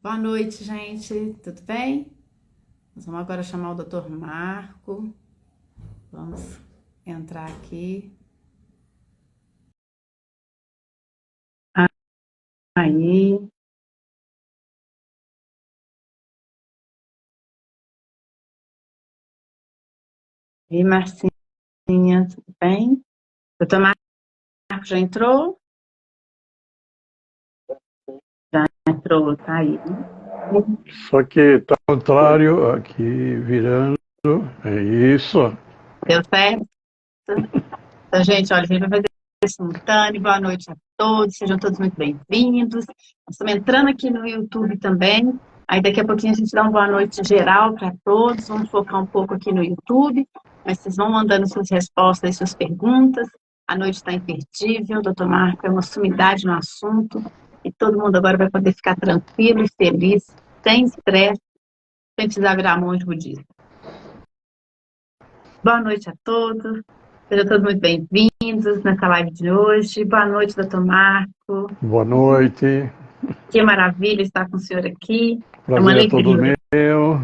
Boa noite, gente. Tudo bem? Nós vamos agora chamar o Dr. Marco. Vamos entrar aqui. Aí. E Marcinha, tudo bem? Dr. Marco já entrou? Já entrou, tá aí. Só que tá ao contrário, aqui virando, é isso. Deu certo? Então, gente, olha, a gente vai fazer simultâneo. Boa noite a todos, sejam todos muito bem-vindos. Nós estamos entrando aqui no YouTube também. Aí daqui a pouquinho a gente dá uma boa noite geral para todos. Vamos focar um pouco aqui no YouTube, mas vocês vão mandando suas respostas e suas perguntas. A noite está imperdível, o doutor Marco é uma sumidade no assunto e todo mundo agora vai poder ficar tranquilo e feliz, sem estresse, sem precisar virar monge budista. Boa noite a todos. Sejam todos muito bem-vindos nessa live de hoje. Boa noite, doutor Marco. Boa noite. Que maravilha estar com o senhor aqui. Prazer É uma é todo alegria. meu.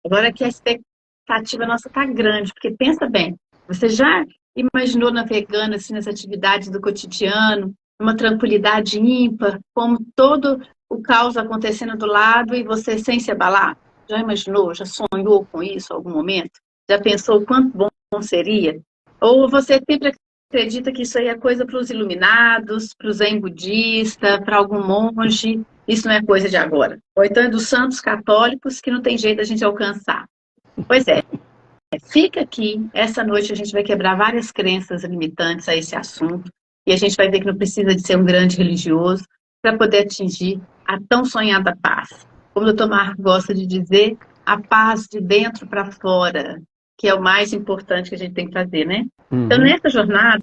Agora que a expectativa nossa está grande, porque pensa bem, você já imaginou navegando assim nas atividades do cotidiano, uma tranquilidade ímpar, como todo o caos acontecendo do lado e você sem se abalar? Já imaginou? Já sonhou com isso em algum momento? Já pensou o quanto bom seria? Ou você sempre acredita que isso aí é coisa para os iluminados, para o zen budista, para algum monge? Isso não é coisa de agora. Ou então é dos santos católicos que não tem jeito da gente alcançar. Pois é, fica aqui. Essa noite a gente vai quebrar várias crenças limitantes a esse assunto. E a gente vai ver que não precisa de ser um grande religioso para poder atingir a tão sonhada paz. Como o doutor Marco gosta de dizer, a paz de dentro para fora, que é o mais importante que a gente tem que fazer, né? Então, nessa jornada,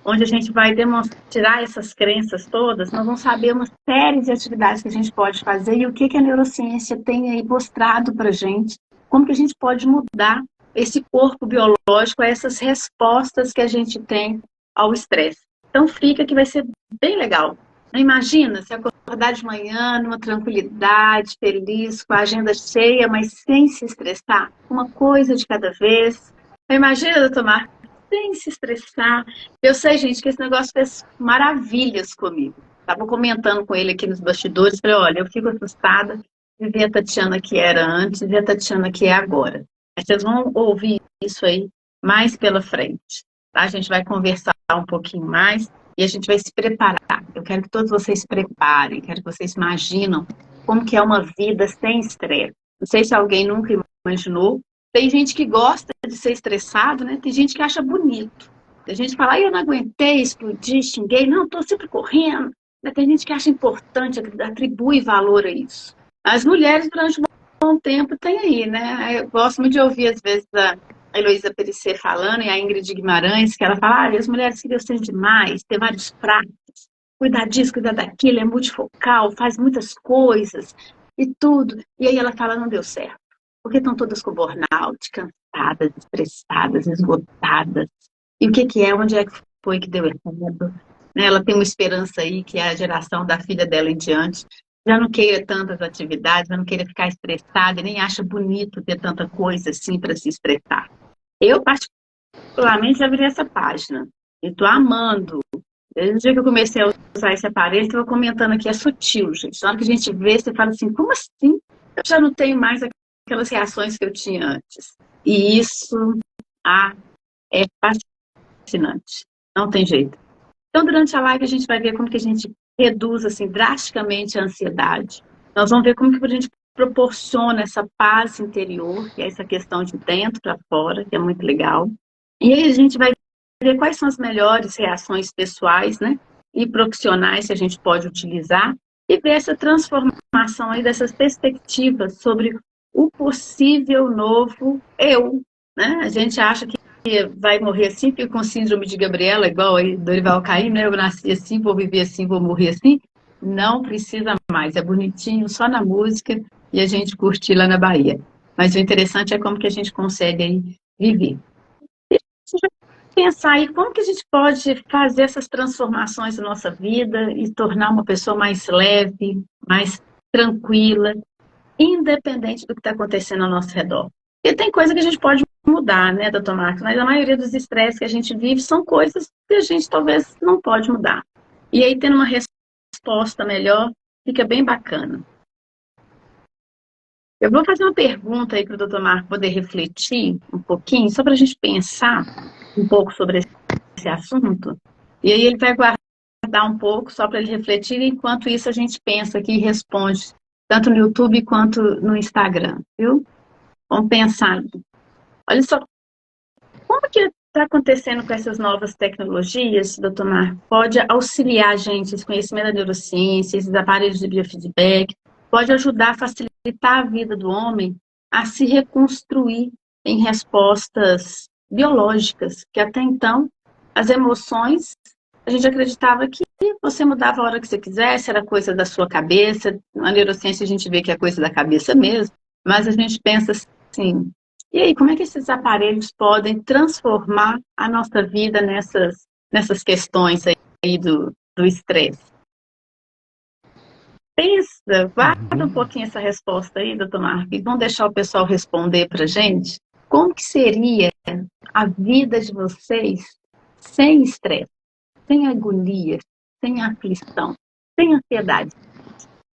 onde a gente vai demonstrar essas crenças todas, nós vamos saber uma série de atividades que a gente pode fazer e o que a neurociência tem aí mostrado para a gente, como que a gente pode mudar esse corpo biológico a essas respostas que a gente tem ao estresse. Então fica que vai ser bem legal. Imagina se acordar de manhã numa tranquilidade, feliz, com a agenda cheia, mas sem se estressar, uma coisa de cada vez. Imagina, doutor Marcos, sem se estressar. Eu sei, gente, que esse negócio fez maravilhas comigo. Estava comentando com ele aqui nos bastidores, falei, olha, eu fico assustada de ver a Tatiana que era antes e a Tatiana que é agora. Mas vocês vão ouvir isso aí mais pela frente, tá? A gente vai conversar um pouquinho mais e a gente vai se preparar. Eu quero que todos vocês se preparem, quero que vocês imaginam como que é uma vida sem estresse. Não sei se alguém nunca imaginou. Tem gente que gosta de ser estressado, né? Tem gente que acha bonito. Tem gente que fala, eu não aguentei, explodi, xinguei. Não, estou sempre correndo. Tem gente que acha importante, atribui valor a isso. As mulheres, durante um bom tempo, tem aí, né? Eu gosto muito de ouvir, às vezes, a Heloísa Perissé falando e a Ingrid Guimarães, que ela fala, as mulheres queriam ser demais, ter vários pratos, cuidar disso, cuidar daquilo, é multifocal, faz muitas coisas e tudo. E aí ela fala, não deu certo. Porque estão todas com burnout, cansadas, estressadas, esgotadas. E o que é? Onde é que foi que deu errado? Ela tem uma esperança aí, que é a geração da filha dela em diante. Já não queira tantas atividades, já não queira ficar estressada, e nem acha bonito ter tanta coisa assim para se estressar. Eu, particularmente, já virei essa página. E estou amando. Desde o dia que eu comecei a usar esse aparelho, estava comentando aqui, é sutil, gente. Na hora que a gente vê, você fala assim, como assim? Eu já não tenho mais aquelas reações que eu tinha antes. E isso é fascinante. Não tem jeito. Então, durante a live, a gente vai ver como que a gente reduz assim, drasticamente a ansiedade. Nós vamos ver como que a gente proporciona essa paz interior, que é essa questão de dentro para fora, que é muito legal. E aí a gente vai ver quais são as melhores reações pessoais, né, e profissionais que a gente pode utilizar e ver essa transformação aí dessas perspectivas sobre o possível novo eu, né? A gente acha que vai morrer assim, fica com síndrome de Gabriela, igual aí Dorival Caymmi, né? Eu nasci assim, vou viver assim, vou morrer assim. Não precisa mais, é bonitinho, só na música e a gente curtir lá na Bahia. Mas o interessante é como que a gente consegue aí viver. Pensar aí como que a gente pode fazer essas transformações na nossa vida e tornar uma pessoa mais leve, mais tranquila, independente do que está acontecendo ao nosso redor. Porque tem coisa que a gente pode mudar, né, doutor Marcos? Mas a maioria dos estresses que a gente vive são coisas que a gente talvez não pode mudar. E aí, tendo uma resposta melhor, fica bem bacana. Eu vou fazer uma pergunta aí para o doutor Marco poder refletir um pouquinho, só para a gente pensar um pouco sobre esse assunto. E aí ele vai guardar um pouco só para ele refletir, enquanto isso a gente pensa aqui e responde, tanto no YouTube quanto no Instagram, viu? Vamos pensar. Olha só, como que está acontecendo com essas novas tecnologias, doutor Marco? Pode auxiliar a gente, esse conhecimento da neurociência, esses aparelhos de biofeedback, pode ajudar a facilitar a vida do homem a se reconstruir em respostas biológicas, que até então as emoções, a gente acreditava que você mudava a hora que você quisesse, era coisa da sua cabeça. Na neurociência a gente vê que é coisa da cabeça mesmo, mas a gente pensa assim, e aí, como é que esses aparelhos podem transformar a nossa vida nessas questões aí do estresse? Pensa, guarda um pouquinho essa resposta aí, doutor Marco, e vamos deixar o pessoal responder para a gente. Como que seria a vida de vocês sem estresse, sem agonia, sem aflição, sem ansiedade?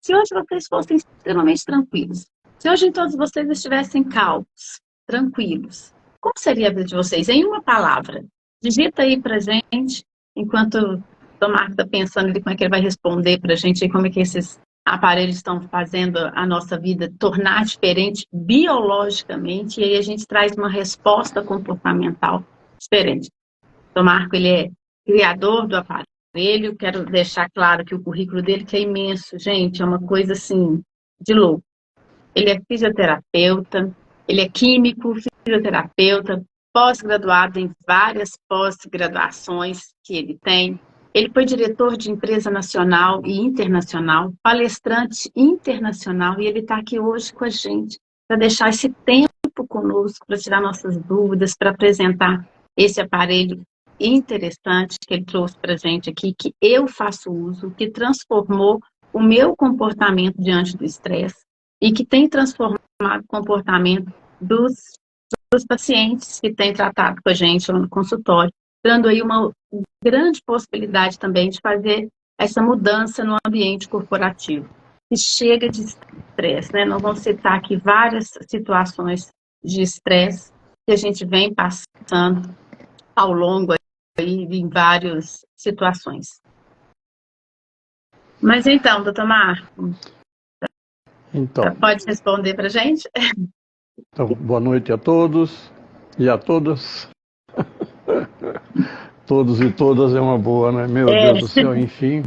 Se hoje vocês fossem extremamente tranquilos, se hoje todos vocês estivessem calmos, tranquilos, como seria a vida de vocês? Em uma palavra, digita aí para a gente, enquanto o doutor Marco está pensando como é que ele vai responder para a gente, e como é que esses aparelhos estão fazendo a nossa vida tornar diferente biologicamente, e aí a gente traz uma resposta comportamental diferente. O doutor Marco, ele é criador do aparelho, quero deixar claro que o currículo dele que é imenso, gente, é uma coisa assim, de louco. Ele é fisioterapeuta, ele é químico, fisioterapeuta, pós-graduado em várias pós-graduações que ele tem. Ele foi diretor de empresa nacional e internacional, palestrante internacional, e ele está aqui hoje com a gente para deixar esse tempo conosco, para tirar nossas dúvidas, para apresentar esse aparelho interessante que ele trouxe para a gente aqui, que eu faço uso, que transformou o meu comportamento diante do estresse e que tem transformado o comportamento dos pacientes que têm tratado com a gente no consultório, dando aí uma grande possibilidade também de fazer essa mudança no ambiente corporativo. E chega de estresse, né? Nós vamos citar aqui várias situações de estresse que a gente vem passando ao longo aí em várias situações. Mas então, doutor Marco, pode responder para a gente? Então, boa noite a todos e a todas. Todos e todas é uma boa, né? Meu Deus do céu, enfim.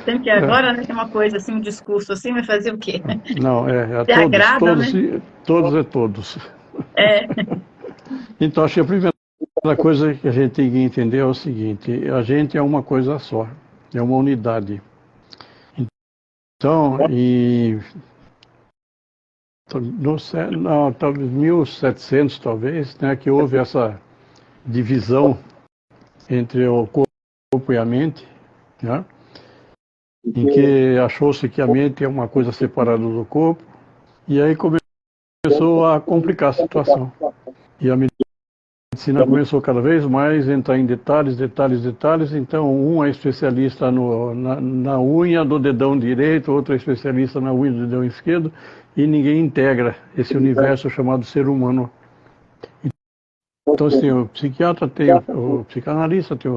Tem que agora, né, tem uma coisa assim, um discurso assim, vai fazer o quê? Não, é todos, agrada, todos, né? Todos é todos. É. Então, acho que a primeira coisa que a gente tem que entender é o seguinte, a gente é uma coisa só, é uma unidade. Então, talvez 1700, talvez, né, que houve essa divisão entre o corpo e a mente, né, em que achou-se que a mente é uma coisa separada do corpo, e aí começou a complicar a situação. E a medicina começou cada vez mais a entrar em detalhes, então um é especialista na unha do dedão direito, outro é especialista na unha do dedão esquerdo, e ninguém integra esse universo chamado ser humano. Então, assim, o psiquiatra tem, o psicanalista tem,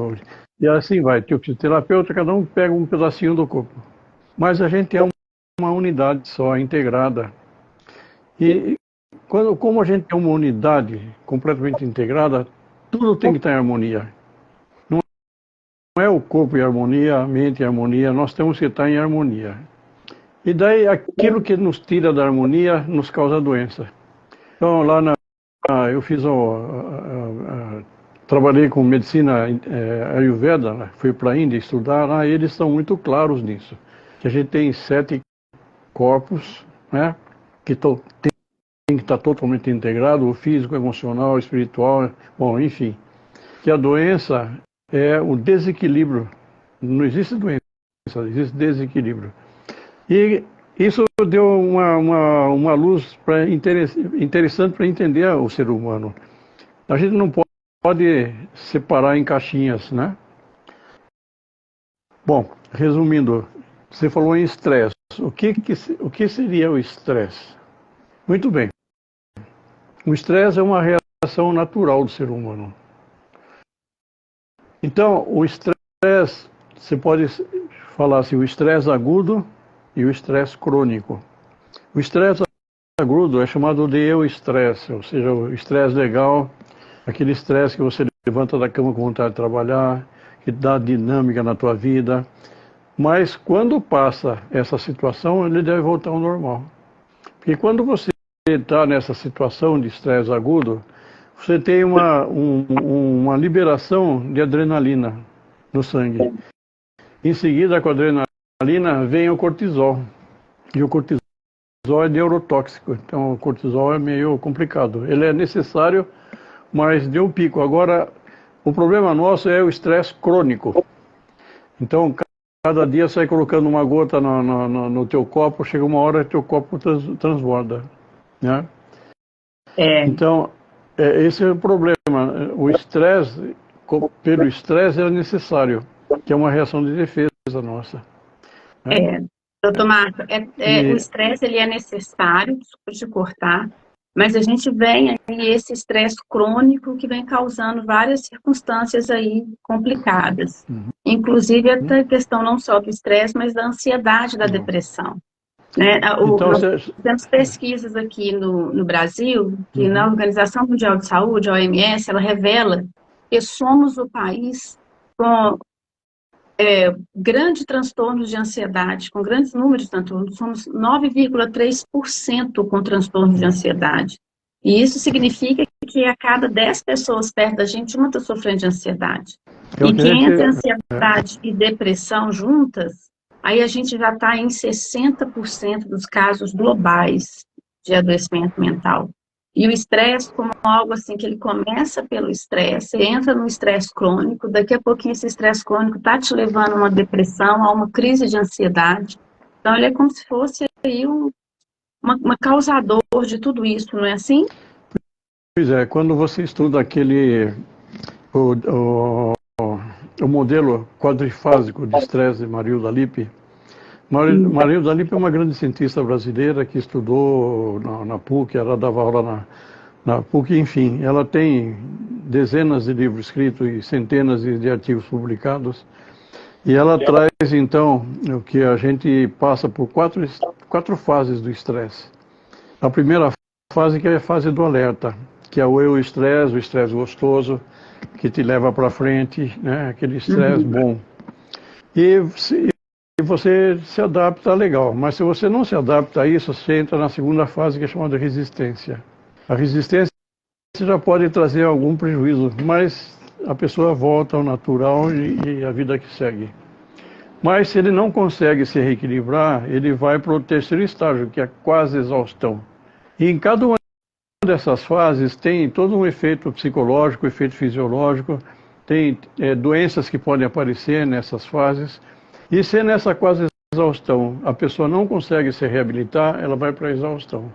e assim vai, tem o fisioterapeuta, cada um pega um pedacinho do corpo. Mas a gente é uma unidade só, integrada. E como a gente é uma unidade completamente integrada, tudo tem que estar em harmonia. Não é o corpo em harmonia, a mente em harmonia, nós temos que estar em harmonia. E daí aquilo que nos tira da harmonia nos causa doença. Então lá eu fiz trabalhei com medicina Ayurveda, né? Fui para a Índia estudar lá, e eles são muito claros nisso. Que a gente tem 7 corpos, né? Que tem que estar totalmente integrado, o físico, emocional, espiritual, bom, enfim. Que a doença é o desequilíbrio. Não existe doença, existe desequilíbrio. E isso deu uma luz interessante para entender o ser humano. A gente não pode separar em caixinhas, né? Bom, resumindo, você falou em estresse. O que seria o estresse? Muito bem. O estresse é uma reação natural do ser humano. Então, o estresse, você pode falar assim, o estresse agudo e o estresse crônico. O estresse agudo é chamado de euestresse, ou seja, o estresse legal, aquele estresse que você levanta da cama com vontade de trabalhar, que dá dinâmica na tua vida. Mas quando passa essa situação, ele deve voltar ao normal. Porque quando você está nessa situação de estresse agudo, você tem uma liberação de adrenalina no sangue. Em seguida, com a adrenalina, vem o cortisol. E o cortisol é neurotóxico, então o cortisol é meio complicado. Ele é necessário, mas deu um pico. Agora, o problema nosso é o estresse crônico. Então, cada dia sai colocando uma gota no teu copo, chega uma hora que teu copo transborda, né? Então, esse é o problema. O estresse, pelo estresse, é necessário, que é uma reação de defesa nossa, né? Doutor Marco, o estresse ele é necessário, desculpa te cortar, mas a gente vem aí esse estresse crônico que vem causando várias circunstâncias aí complicadas. Inclusive a questão não só do estresse, mas da ansiedade, da depressão. Né? Nós temos pesquisas aqui no Brasil, que na Organização Mundial de Saúde, a OMS, ela revela que somos o país com grandes transtornos de ansiedade, com grandes números de transtornos, somos 9,3% com transtornos de ansiedade. E isso significa que a cada 10 pessoas perto da gente, uma está sofrendo de ansiedade. E que entre ansiedade e depressão juntas, aí a gente já está em 60% dos casos globais de adoecimento mental. E o estresse como algo assim, que ele começa pelo estresse, você entra no estresse crônico, daqui a pouquinho esse estresse crônico está te levando a uma depressão, a uma crise de ansiedade. Então ele é como se fosse aí uma causador de tudo isso, não é assim? Pois é, quando você estuda o modelo quadrifásico de estresse de Marilda Lippe, Marilda Lippe é uma grande cientista brasileira que estudou na PUC, ela dava aula na PUC, enfim, ela tem dezenas de livros escritos e centenas de artigos publicados, e ela traz, então, o que a gente passa por quatro fases do estresse. A primeira fase que é a fase do alerta, que é o euestresse, o estresse gostoso, que te leva para frente, né, aquele estresse bom. E você se adapta, legal, mas se você não se adapta a isso, você entra na segunda fase, que é chamada resistência. A resistência já pode trazer algum prejuízo, mas a pessoa volta ao natural e a vida que segue. Mas se ele não consegue se reequilibrar, ele vai para o terceiro estágio, que é quase exaustão. E em cada uma dessas fases tem todo um efeito psicológico, efeito fisiológico, tem doenças que podem aparecer nessas fases. E se nessa quase exaustão a pessoa não consegue se reabilitar, ela vai para a exaustão.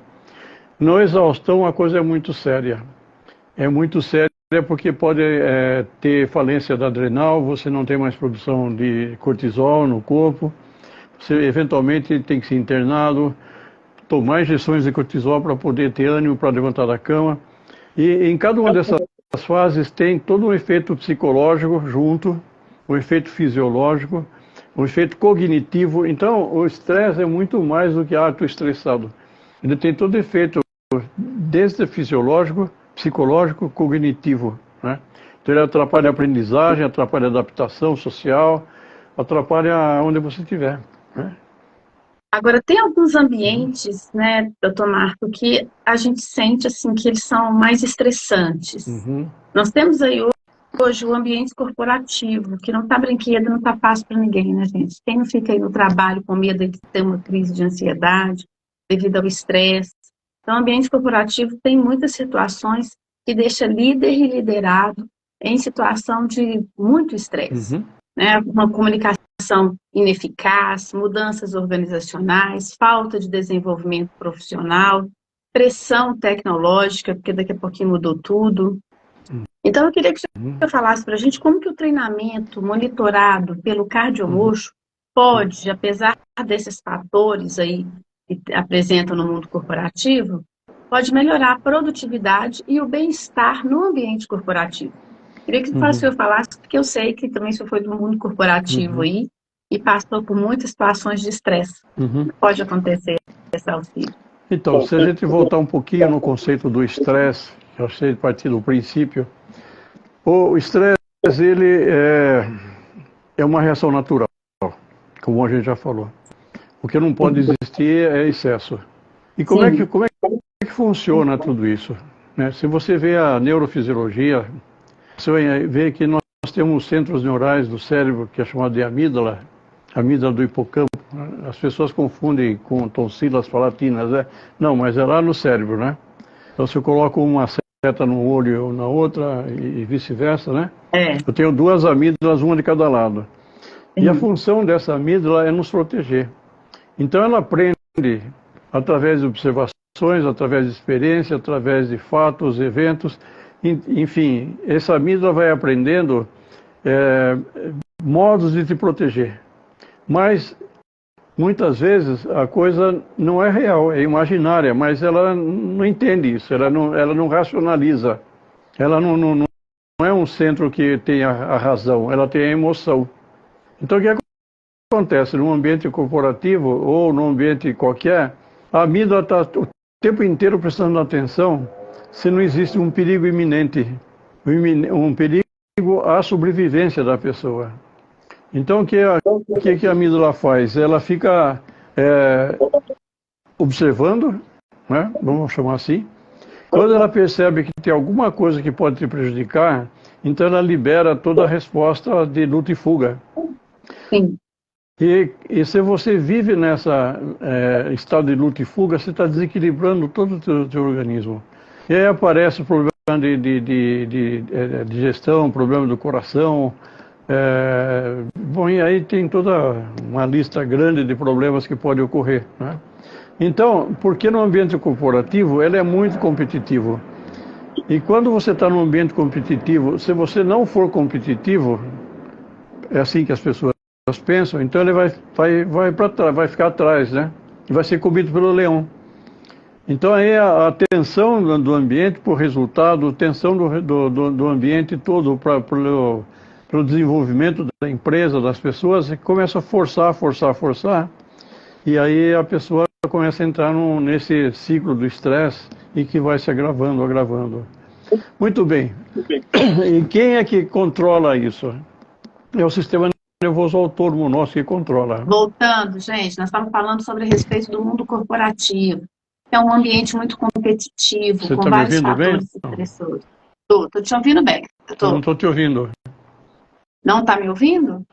Na exaustão a coisa é muito séria. É muito séria porque pode ter falência da adrenal, você não tem mais produção de cortisol no corpo, você eventualmente tem que ser internado, tomar injeções de cortisol para poder ter ânimo para levantar da cama. E em cada uma dessas fases tem todo um efeito psicológico junto, um efeito fisiológico, um efeito cognitivo. Então, o estresse é muito mais do que estou estressado. Ele tem todo efeito, desde fisiológico, psicológico, cognitivo, né? Então, ele atrapalha a aprendizagem, atrapalha a adaptação social, atrapalha onde você estiver, né? Agora, tem alguns ambientes, né, doutor Marco, que a gente sente assim, que eles são mais estressantes. Nós temos aí hoje o ambiente corporativo, que não está brinquedo, não está fácil para ninguém, né, gente? Quem não fica aí no trabalho com medo de ter uma crise de ansiedade devido ao estresse. Então, o ambiente corporativo tem muitas situações que deixa líder e liderado em situação de muito estresse, né? Uma comunicação ineficaz, mudanças organizacionais, falta de desenvolvimento profissional, pressão tecnológica, porque daqui a pouquinho mudou tudo. Então, eu queria que você falasse para a gente como que o treinamento monitorado pelo cardiomocho pode, apesar desses fatores aí que apresentam no mundo corporativo, pode melhorar a produtividade e o bem-estar no ambiente corporativo. Queria que o senhor falasse, porque eu sei que também o senhor foi do mundo corporativo aí e passou por muitas situações de estresse. Pode acontecer esse auxílio. Então, se a gente voltar um pouquinho no conceito do estresse, eu sei de partir do princípio, o estresse, ele é uma reação natural, como a gente já falou. O que não pode existir é excesso. E como é que funciona tudo isso? Né? Se você vê a neurofisiologia, você vai ver que nós temos centros neurais do cérebro, que é chamado de amígdala do hipocampo. As pessoas confundem com tonsilas palatinas, né? Não, mas é lá no cérebro, né? Então, se eu coloco uma seta num olho ou na outra e vice-versa, né? Eu tenho duas amígdalas, uma de cada lado. E a função dessa amígdala é nos proteger. Então, ela aprende através de observações, através de experiência, através de fatos, eventos, enfim, essa amígdala vai aprendendo modos de te proteger. Mas, muitas vezes, a coisa não é real, é imaginária, mas ela não entende isso, ela não racionaliza. Ela não é um centro que tem a razão, ela tem a emoção. Então, o que acontece num ambiente corporativo ou num ambiente qualquer, a amígdala está o tempo inteiro prestando atenção se não existe um perigo iminente, um perigo à sobrevivência da pessoa. Então, o que a amígdala faz? Ela fica observando, né? Vamos chamar assim. Quando ela percebe que tem alguma coisa que pode te prejudicar, então ela libera toda a resposta de luta e fuga. Sim. E se você vive nessa estado de luta e fuga, você está desequilibrando todo o teu organismo. E aí aparece o problema de digestão, problema do coração. Bom, e aí tem toda uma lista grande de problemas que podem ocorrer, né? Então, porque no ambiente corporativo ele é muito competitivo. E quando você está num ambiente competitivo, se você não for competitivo, é assim que as pessoas pensam, então ele vai para trás, vai ficar atrás, né? E vai ser comido pelo leão. Então aí a tensão do ambiente por resultado, tensão do ambiente todo para o desenvolvimento da empresa, das pessoas, começa a forçar, e aí a pessoa começa a entrar nesse ciclo do estresse e que vai se agravando. Muito bem. E quem é que controla isso? É o sistema nervoso autônomo nosso que controla. Voltando, gente, nós estamos falando sobre a respeito do mundo corporativo. É um ambiente muito competitivo, Você com está me vários ouvindo bem? fatores estressores. Estou te ouvindo bem. Eu não estou te ouvindo. Não está me ouvindo?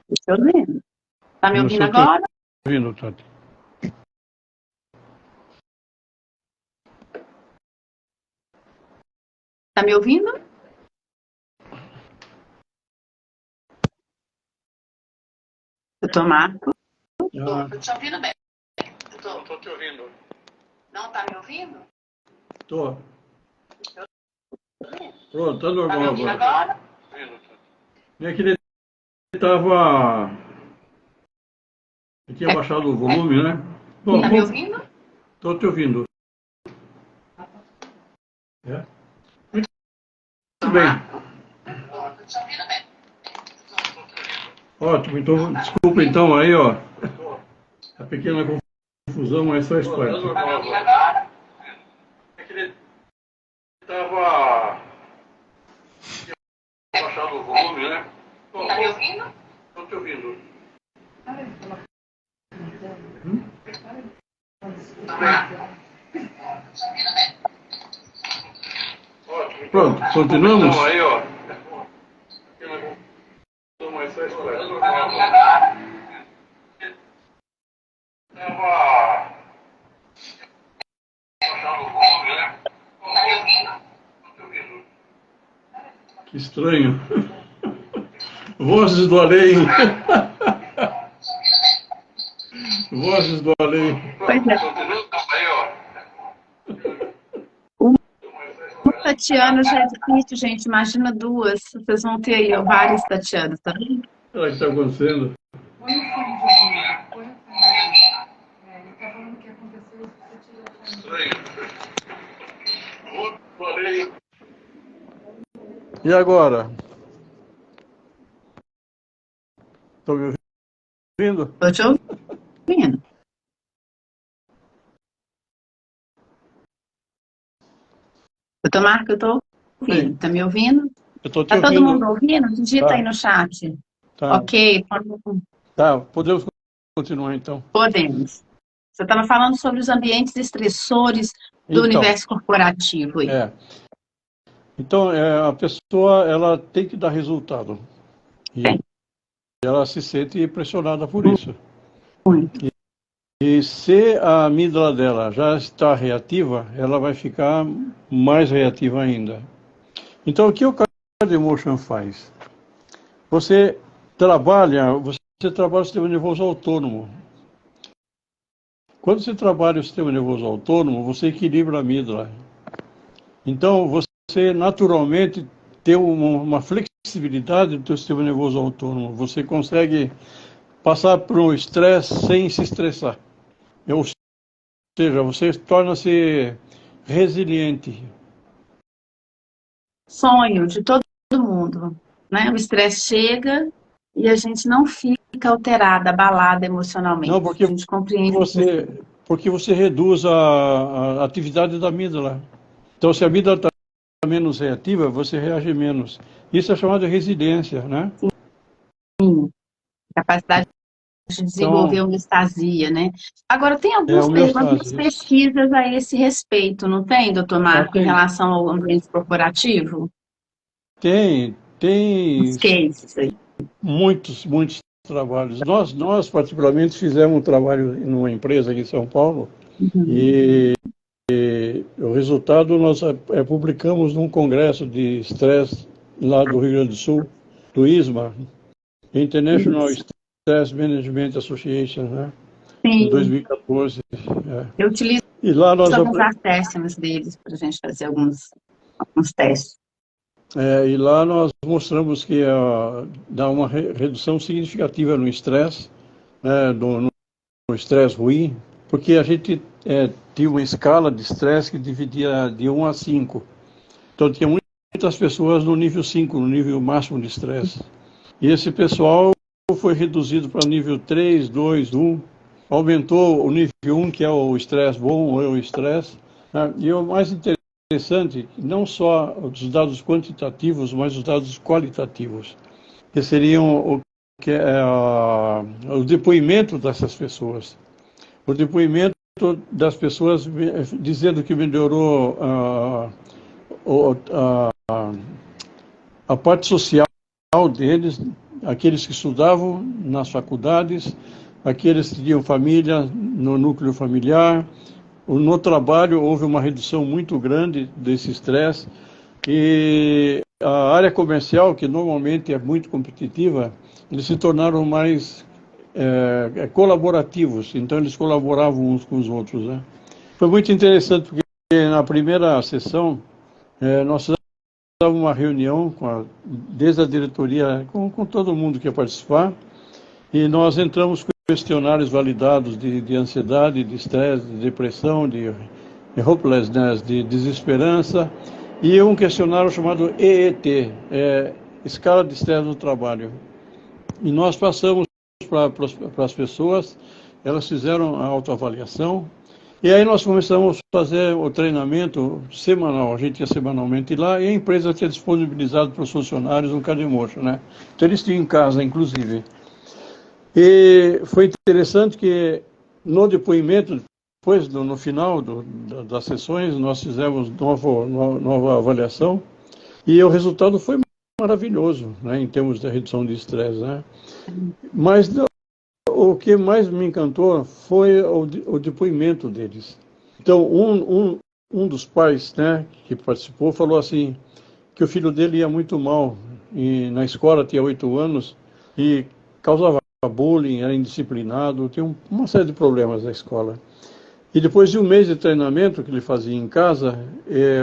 Estou ouvindo. Está me ouvindo agora? Estou ouvindo, Tati. Está me ouvindo? Doutor Marco? Estou te ouvindo bem. Não estou te ouvindo. Não está me ouvindo? Estou. Pronto, está normal Está me ouvindo agora? É que ele estava... Eu tinha baixado o volume, né? Está me ouvindo? Estou te ouvindo. Muito bem. Estou te ouvindo bem. Ótimo, então desculpa então aí, ó. A pequena confusão, mas faz parte. Está me ouvindo agora? É que ele estava... Tinha baixado o volume, né? Está me ouvindo? Estou te ouvindo. Ótimo. Pronto, continuamos? Então aí, ó. Mas faz parte. Estava baixando o volume, né? Está me ouvindo? Estou te ouvindo. Que estranho. Vozes do além. Vozes do além. Pois é. Uma Tatiana já é difícil, gente. Imagina duas. Vocês vão ter aí ó, várias Tatianas, tá vendo? O que está acontecendo? Põe o fone de ouvido. Põe o fone de ouvido. Ele está falando que aconteceu se você tirar o fone de ouvido. E agora? Estão me ouvindo? Estou te ouvindo. Doutor Marco, eu estou ouvindo. Está me ouvindo? Eu estou te Está todo ouvindo. mundo ouvindo? Digita Tá. aí no chat. Tá. Ok, Tá, podemos continuar então. podemos. Você estava falando sobre os ambientes estressores do Então, universo corporativo. Aí. Então, a pessoa ela tem que dar resultado. E Tem. ela se sente pressionada por isso. Muito. E se a amígdala dela já está reativa, ela vai ficar mais reativa ainda. Então, o que o Card Emotion faz? Você trabalha o sistema nervoso autônomo. Quando você trabalha o sistema nervoso autônomo, você equilibra a amígdala. Então, você naturalmente tem uma flexibilidade do seu sistema nervoso autônomo. Você consegue passar por um estresse sem se estressar. Ou seja, você torna-se resiliente. Sonho de todo mundo. Né? O estresse chega e a gente não fica alterada, abalada emocionalmente. Não, porque a gente compreende porque você reduz a atividade da amígdala. Então, se a amígdala está menos reativa, você reage menos. Isso é chamado de resiliência, né? Sim, capacidade de desenvolver homeostasia, né? Agora, tem algumas pesquisas a esse respeito, não tem, doutor Marco, em relação ao ambiente corporativo? Tem os cases aí. Muitos trabalhos. Nós particularmente, fizemos um trabalho numa empresa aqui em São Paulo, e o resultado nós publicamos num congresso de estresse lá do Rio Grande do Sul, do ISMA, International Stress Management Association, né? Sim. Em 2014. Eu utilizo e lá nós alguns acessos deles para a gente fazer alguns testes. E lá nós mostramos que dá uma redução significativa no estresse, né, no estresse ruim, porque a gente tinha uma escala de estresse que dividia de 1 a 5. Então tinha muitas pessoas no nível 5, no nível máximo de estresse. E esse pessoal foi reduzido para nível 3, 2, 1. Aumentou o nível 1, que é o estresse bom, ou é o estresse. Né? E o mais interessante, não só os dados quantitativos, mas os dados qualitativos, que seriam o depoimento dessas pessoas. O depoimento das pessoas dizendo que melhorou a parte social deles, aqueles que estudavam nas faculdades, aqueles que tinham família no núcleo familiar. No trabalho houve uma redução muito grande desse estresse, e a área comercial, que normalmente é muito competitiva, eles se tornaram mais colaborativos, então eles colaboravam uns com os outros, né? Foi muito interessante, porque na primeira sessão nós fizemos uma reunião desde a diretoria, com todo mundo que ia participar, e nós entramos com questionários validados de ansiedade, de estresse, de depressão, de hopelessness, de desesperança, e um questionário chamado EET, Escala de Estresse no Trabalho. E nós passamos para as pessoas, elas fizeram a autoavaliação, e aí nós começamos a fazer o treinamento semanal. A gente ia semanalmente lá, e a empresa tinha disponibilizado para os funcionários um Card Emotion, né? Então eles tinham em casa, inclusive. E foi interessante que no depoimento, depois, no final das sessões, nós fizemos nova avaliação, e o resultado foi maravilhoso, né, em termos de redução de estresse, né? Mas o que mais me encantou foi o depoimento deles. Então, um dos pais, né, que participou, falou assim, que o filho dele ia muito mal e na escola tinha 8 anos e causava bullying, era indisciplinado, tinha uma série de problemas na escola. E depois de um mês de treinamento que ele fazia em casa,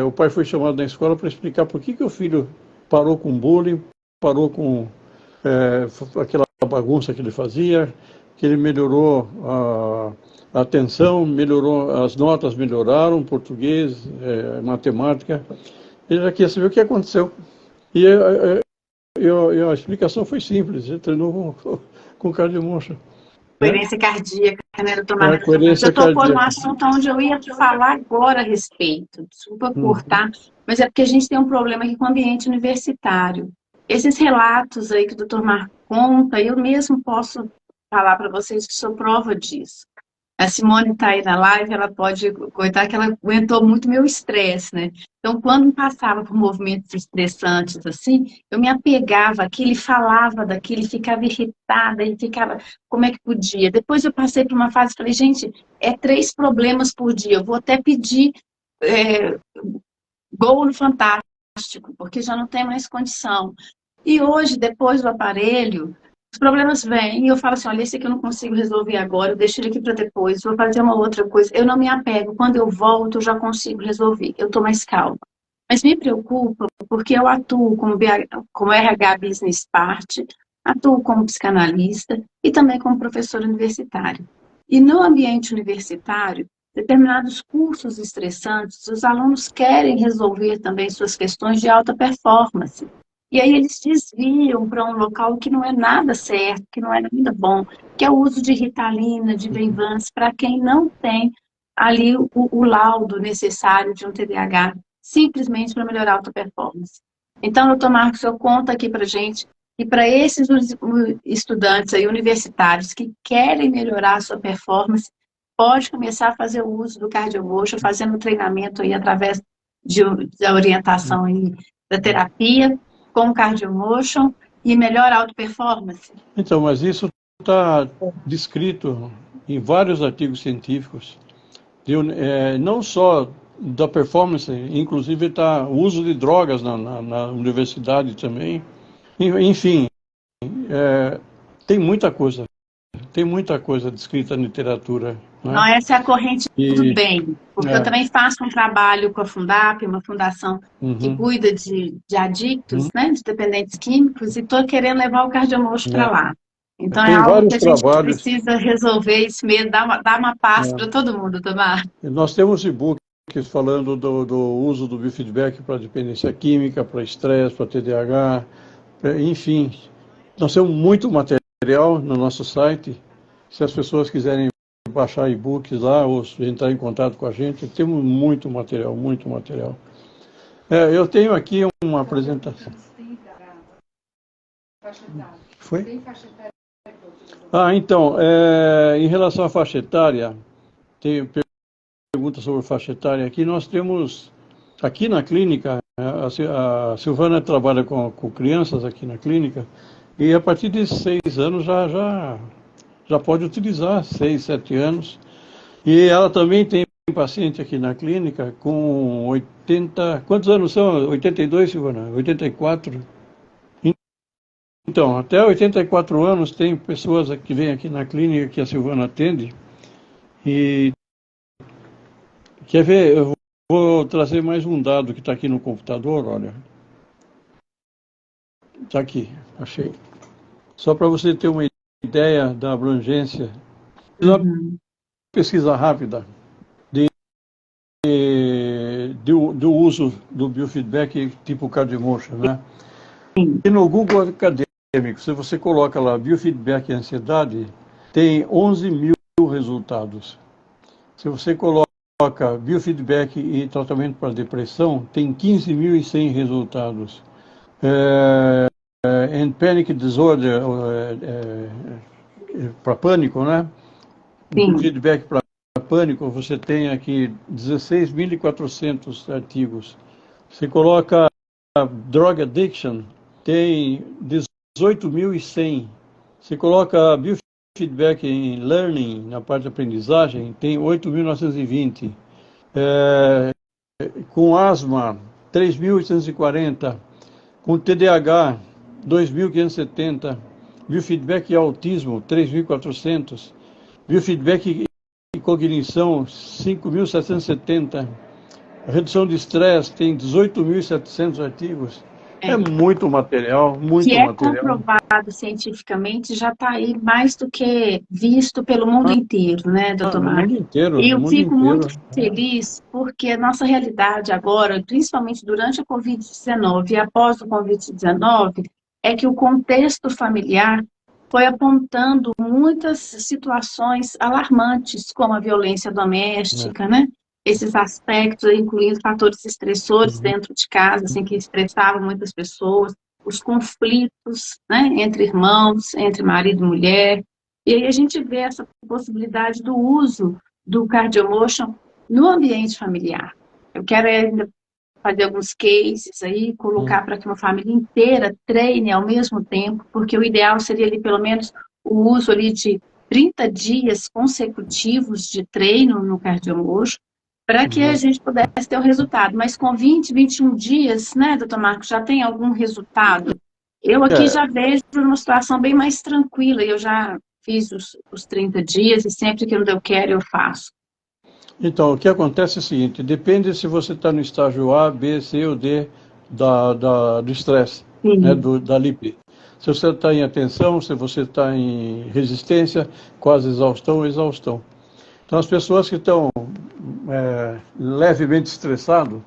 o pai foi chamado na escola para explicar por que o filho parou com bullying, parou com aquela bagunça que ele fazia, que ele melhorou a atenção, melhorou, as notas melhoraram, português, matemática. Ele já queria saber o que aconteceu. E a explicação foi simples, ele treinou com cardiomotion. Coerência cardíaca, né, doutor Marcos? Coerência Eu tocou cardíaca. no assunto onde eu ia falar agora a respeito. Desculpa cortar, mas é porque a gente tem um problema aqui com o ambiente universitário. Esses relatos aí que o doutor Marcos conta, eu mesmo posso falar para vocês que sou prova disso. A Simone está aí na live, ela pode coitar que ela aguentou muito meu estresse, né? Então, quando passava por movimentos estressantes, assim, eu me apegava àquilo, falava daquilo, ficava irritada, e ficava, como é que podia? Depois eu passei por uma fase e falei, gente, 3 problemas por dia, eu vou até pedir gol no Fantástico, porque já não tem mais condição. E hoje, depois do aparelho, os problemas vêm e eu falo assim, olha, esse aqui eu não consigo resolver agora, eu deixo ele aqui para depois, vou fazer uma outra coisa. Eu não me apego, quando eu volto eu já consigo resolver, eu estou mais calma. Mas me preocupa porque eu atuo como RH Business Part, atuo como psicanalista e também como professora universitária. E no ambiente universitário, determinados cursos estressantes, os alunos querem resolver também suas questões de alta performance. E aí eles desviam para um local que não é nada certo, que não é nada bom, que é o uso de Ritalina, de Venvance, para quem não tem ali o laudo necessário de um TDAH, simplesmente para melhorar a alta performance. Então, doutor Marcos, eu conto aqui para a gente que para esses estudantes aí, universitários que querem melhorar a sua performance, pode começar a fazer o uso do cardiomotion, fazendo treinamento aí através da orientação aí da terapia, com cardiomotion e melhor auto-performance? Então, mas isso está descrito em vários artigos científicos, não só da performance, inclusive está o uso de drogas na universidade também. Enfim, tem muita coisa descrita na literatura. Né? Não, essa é a corrente do bem, porque eu também faço um trabalho com a Fundap, uma fundação que cuida de adictos, né, de dependentes químicos, e estou querendo levar o cardiomotion para lá. Então tem é algo que a gente trabalhos. Precisa resolver isso mesmo, dar uma paz para todo mundo, Tomar. Nós temos e-books falando do uso do biofeedback para dependência química, para estresse, para TDAH, enfim. Nós temos muito material no nosso site. Se as pessoas quiserem baixar e-books lá ou entrar em contato com a gente, temos muito material, muito material. Eu tenho aqui uma apresentação. Foi? Então, em relação à faixa etária, tem pergunta sobre faixa etária aqui. Nós temos, aqui na clínica, a Silvana trabalha com crianças aqui na clínica, e a partir de 6 anos já pode utilizar, 6, 7 anos. E ela também tem paciente aqui na clínica com 80... Quantos anos são? 82, Silvana? 84? Então, até 84 anos tem pessoas que vêm aqui na clínica que a Silvana atende. E quer ver? Eu vou trazer mais um dado que está aqui no computador, olha. Está aqui, achei. Só para você ter uma ideia da abrangência. Uma pesquisa rápida do uso do biofeedback tipo cardiomotion, né? E no Google Acadêmico, se você coloca lá biofeedback e ansiedade, tem 11 mil resultados. Se você coloca biofeedback e tratamento para depressão, tem 15.100 resultados. And panic disorder, para pânico, né? Feedback para pânico, você tem aqui 16.400 artigos. Você coloca drug addiction, tem 18.100. Você coloca biofeedback em learning, na parte de aprendizagem, tem 8.920. Com asma, 3.840. Com TDAH, 2.570. Biofeedback e autismo, 3.400. Biofeedback e cognição, 5.770. Redução de estresse, tem 18.700 artigos. É muito material, muito que é material. comprovado cientificamente, já está aí mais do que visto pelo mundo inteiro, né, doutor No Marcos? mundo inteiro, E no eu mundo fico inteiro. muito feliz porque a nossa realidade agora, principalmente durante a Covid-19 e após o Covid-19, é que o contexto familiar foi apontando muitas situações alarmantes, como a violência doméstica, né? Esses aspectos, incluindo fatores estressores dentro de casa, assim, que estressavam muitas pessoas, os conflitos, né, entre irmãos, entre marido e mulher. E aí a gente vê essa possibilidade do uso do CardioMotion no ambiente familiar. Eu quero ainda fazer alguns cases aí, colocar para que uma família inteira treine ao mesmo tempo, porque o ideal seria ali pelo menos o uso ali de 30 dias consecutivos de treino no CardioMotion, para que a gente pudesse ter o resultado. Mas com 20, 21 dias, né, doutor Marcos, já tem algum resultado? Eu aqui já vejo uma situação bem mais tranquila, eu já fiz os 30 dias e sempre que não eu quero, eu faço. Então, o que acontece é o seguinte, depende se você está no estágio A, B, C ou D do estresse, né, da LIP. Se você está em atenção, se você está em resistência, quase exaustão ou exaustão. Então, as pessoas que estão levemente estressadas,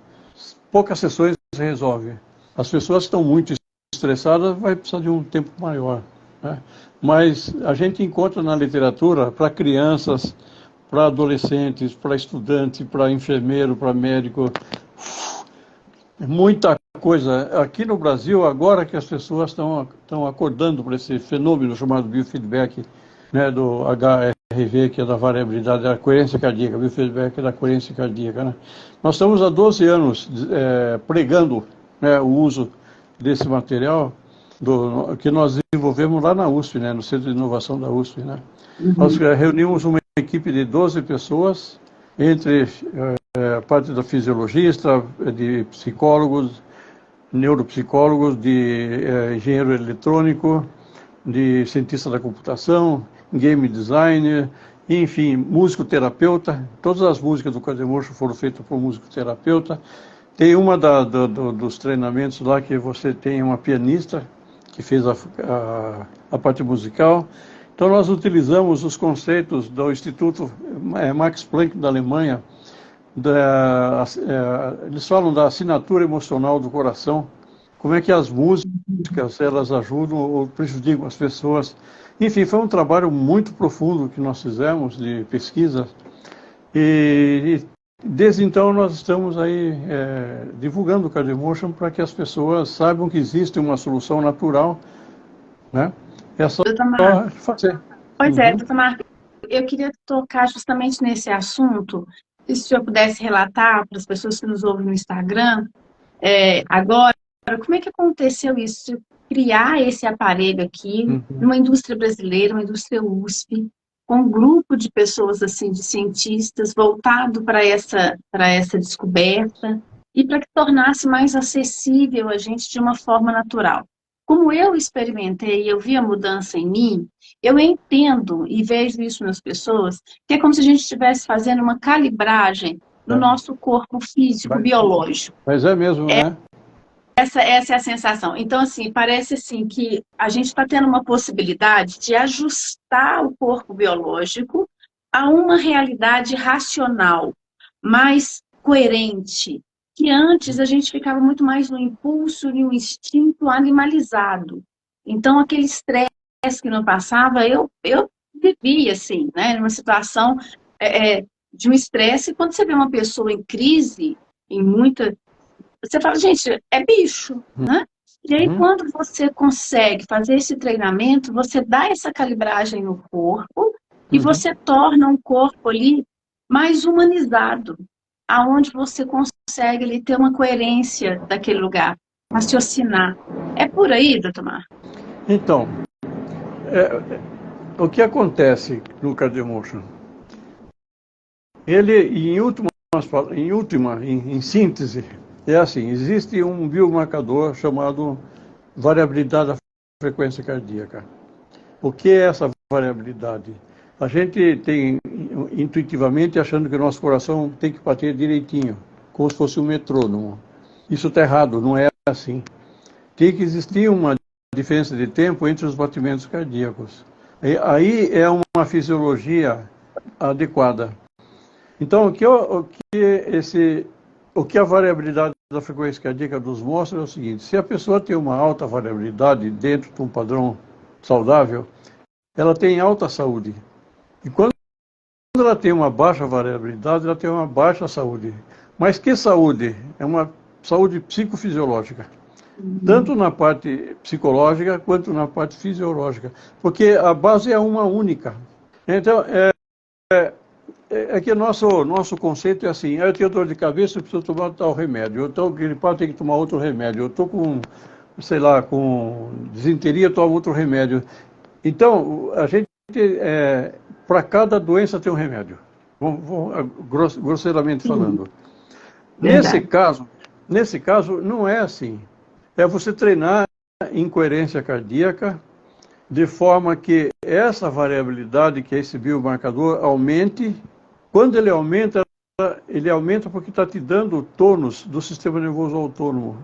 poucas sessões resolvem. As pessoas que estão muito estressadas vai precisar de um tempo maior, né? Mas a gente encontra na literatura para crianças, para adolescentes, para estudantes, para enfermeiro, para médico, muita coisa. Aqui no Brasil, agora que as pessoas estão acordando para esse fenômeno chamado biofeedback, né, do HRV, que é da variabilidade da coerência cardíaca, biofeedback é da coerência cardíaca, né? Nós estamos há 12 anos pregando, né, o uso desse material que nós desenvolvemos lá na USP, né, no Centro de Inovação da USP, né? Nós reunimos uma equipe de 12 pessoas, entre parte da fisiologista, de psicólogos, neuropsicólogos, de engenheiro eletrônico, de cientista da computação, game designer, enfim, musicoterapeuta. Todas as músicas do CardioMotion foram feitas por musicoterapeuta. Tem uma dos treinamentos lá que você tem uma pianista que fez a parte musical. Então, nós utilizamos os conceitos do Instituto Max Planck da Alemanha. Eles falam da assinatura emocional do coração, como é que as músicas elas ajudam ou prejudicam as pessoas. Enfim, foi um trabalho muito profundo que nós fizemos de pesquisa e desde então nós estamos aí divulgando o CardioMotion para que as pessoas saibam que existe uma solução natural, né? É só fazer. Pois é, doutor Marcos, eu queria tocar justamente nesse assunto, se o senhor pudesse relatar para as pessoas que nos ouvem no Instagram, agora, como é que aconteceu isso? Criar esse aparelho aqui, numa indústria brasileira, uma indústria USP, com um grupo de pessoas, assim, de cientistas, voltado para essa descoberta, e para que tornasse mais acessível a gente de uma forma natural. Como eu experimentei, eu vi a mudança em mim, eu entendo e vejo isso nas pessoas, que é como se a gente estivesse fazendo uma calibragem no nosso corpo físico, biológico. Mas é mesmo, né? Essa é a sensação. Então, assim, parece assim que a gente está tendo uma possibilidade de ajustar o corpo biológico a uma realidade racional, mais coerente, que antes a gente ficava muito mais no impulso e no instinto animalizado. Então, aquele estresse que não passava, eu vivia assim, né, numa situação de um estresse. Quando você vê uma pessoa em crise, você fala, gente, é bicho, né? E aí, quando você consegue fazer esse treinamento, você dá essa calibragem no corpo e você torna um corpo ali mais humanizado, aonde você consegue ali ter uma coerência daquele lugar, raciocinar. É por aí, doutor Marcos? Então, o que acontece no CardioMotion? Ele, em síntese, é assim, existe um biomarcador chamado variabilidade da frequência cardíaca. O que é essa variabilidade? A gente tem, intuitivamente, achando que o nosso coração tem que bater direitinho, como se fosse um metrônomo. Isso está errado, não é assim. Tem que existir uma diferença de tempo entre os batimentos cardíacos. Aí é uma fisiologia adequada. Então, o que a variabilidade da frequência cardíaca nos mostra é o seguinte: se a pessoa tem uma alta variabilidade dentro de um padrão saudável, ela tem alta saúde. E quando ela tem uma baixa variabilidade, ela tem uma baixa saúde. Mas que saúde? É uma saúde psicofisiológica. Tanto na parte psicológica quanto na parte fisiológica. Porque a base é uma única. Então, que o nosso conceito é assim: eu tenho dor de cabeça, eu preciso tomar tal remédio. Eu estou gripado, tenho que tomar outro remédio. Eu estou com, sei lá, com desinteria, tomo outro remédio. Então, a gente, para cada doença tem um remédio. Grosseiramente falando. Nesse caso, não é assim. É você treinar incoerência cardíaca de forma que essa variabilidade, que é esse biomarcador, aumente. Quando ele aumenta porque está te dando tônus do sistema nervoso autônomo.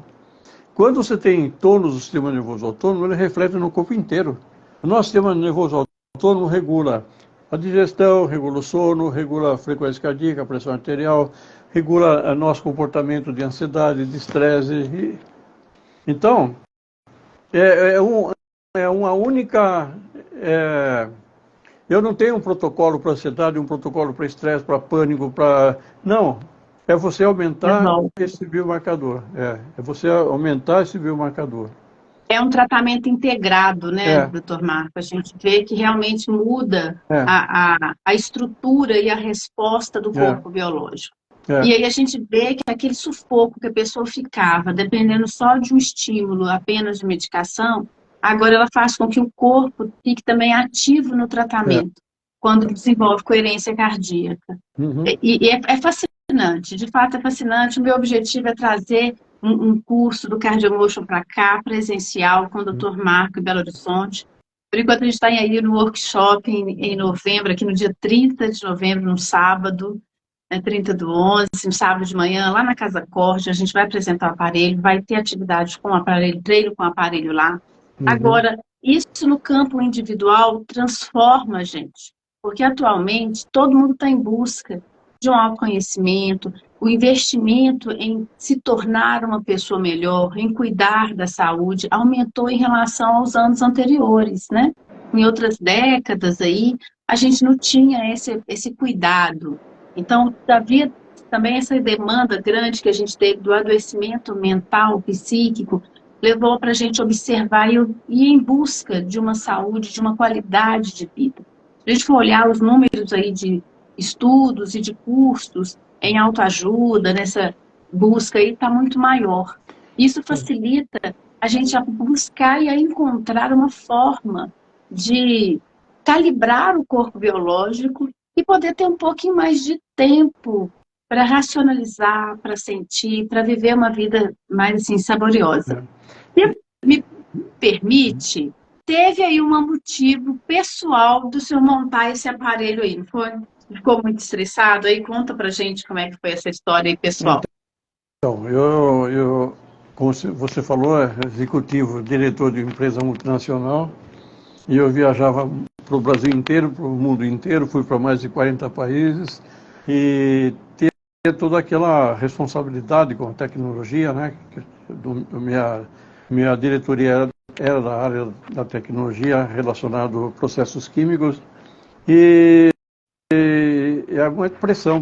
Quando você tem tônus do sistema nervoso autônomo, ele reflete no corpo inteiro. O nosso sistema nervoso autônomo regula a digestão, regula o sono, regula a frequência cardíaca, a pressão arterial, regula o nosso comportamento de ansiedade, de estresse. Então, é uma única... eu não tenho um protocolo para ansiedade, um protocolo para estresse, para pânico, para... Não, é você aumentar esse biomarcador. É você aumentar esse biomarcador. É um tratamento integrado, né, doutor Marco? A gente vê que realmente muda a estrutura e a resposta do corpo biológico. E aí a gente vê que aquele sufoco que a pessoa ficava, dependendo só de um estímulo, apenas de medicação, agora ela faz com que o corpo fique também ativo no tratamento, quando desenvolve coerência cardíaca. E é fascinante, de fato é fascinante. O meu objetivo é trazer um curso do Cardiomotion para cá, presencial, com o Dr. Marco em Belo Horizonte. Por enquanto, a gente está aí no workshop em novembro, aqui no dia 30 de novembro, no sábado, 30/11, no sábado de manhã, lá na Casa Corte, a gente vai apresentar o aparelho, vai ter atividade com o aparelho, treino com o aparelho lá. Agora, isso no campo individual transforma a gente, porque atualmente todo mundo está em busca de um autoconhecimento, o investimento em se tornar uma pessoa melhor, em cuidar da saúde, aumentou em relação aos anos anteriores, né? Em outras décadas aí, a gente não tinha esse cuidado. Então, havia também essa demanda grande que a gente teve do adoecimento mental, psíquico, levou para a gente observar e ir em busca de uma saúde, de uma qualidade de vida. Se a gente for olhar os números aí de estudos e de cursos em autoajuda, nessa busca aí, está muito maior. Isso facilita a gente a buscar e a encontrar uma forma de calibrar o corpo biológico e poder ter um pouquinho mais de tempo para racionalizar, para sentir, para viver uma vida mais assim, saboriosa. Se me permite, teve aí um motivo pessoal do senhor montar esse aparelho aí, não foi? Ficou muito estressado aí? Conta pra gente como é que foi essa história aí, pessoal. Então, eu como você falou, é executivo, diretor de empresa multinacional, e eu viajava para o Brasil inteiro, para o mundo inteiro, fui para mais de 40 países, e ter toda aquela responsabilidade com a tecnologia, né? Minha diretoria era da área da tecnologia relacionada a processos químicos, e é muita pressão.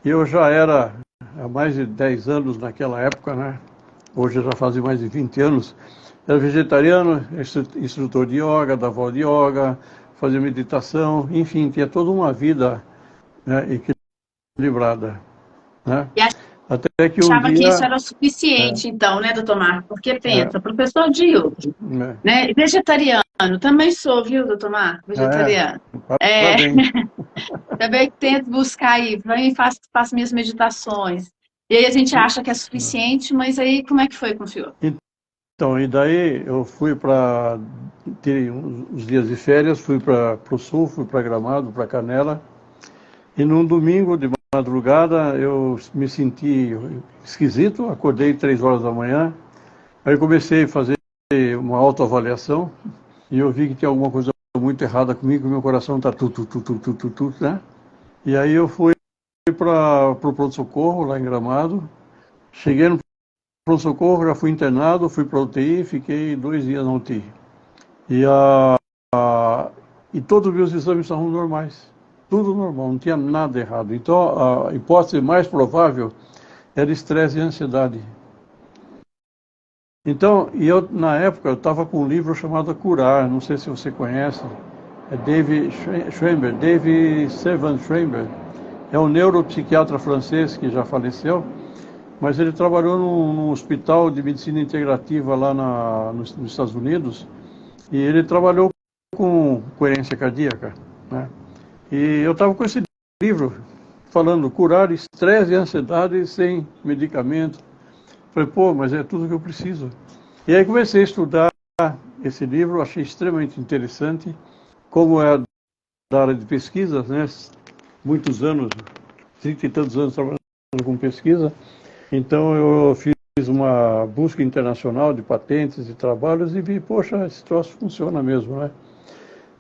Eu já era há mais de 10 anos naquela época, né? Hoje já fazem mais de 20 anos, era vegetariano, instrutor de yoga, dava aula de yoga, fazia meditação, enfim, tinha toda uma vida, né, equilibrada. Né? E até que achava que isso era o suficiente, então, né, doutor Marco? Porque pensa, professor de yoga, né? Vegetariano, também sou, viu, doutor Marco? Vegetariano. Também tento buscar aí, vem e faço minhas meditações. E aí a gente acha que é suficiente, mas aí como é que foi com o senhor? Então, e daí eu fui para ter uns dias de férias, fui para o sul, fui para Gramado, para Canela, e num domingo de madrugada eu me senti esquisito, acordei 3 horas da manhã, aí comecei a fazer uma autoavaliação e eu vi que tinha alguma coisa muito errada comigo, meu coração está tu, né? E aí eu fui para o pronto-socorro lá em Gramado, cheguei no pronto-socorro, já fui internado, fui para a UTI, fiquei 2 dias na UTI. E todos os meus exames estavam normais, tudo normal, não tinha nada errado. Então a hipótese mais provável era estresse e ansiedade. Então, e eu na época eu estava com um livro chamado Curar, não sei se você conhece, é David Servan-Schreiber, é um neuropsiquiatra francês que já faleceu, mas ele trabalhou num hospital de medicina integrativa lá nos Estados Unidos, e ele trabalhou com coerência cardíaca, né? E eu estava com esse livro falando curar estresse e ansiedade sem medicamento. Falei, pô, mas é tudo que eu preciso. E aí comecei a estudar esse livro, achei extremamente interessante, como é da área de pesquisa, né? Muitos anos, 30 e tantos anos trabalhando com pesquisa. Então eu fiz uma busca internacional de patentes e trabalhos e vi, poxa, esse troço funciona mesmo, né?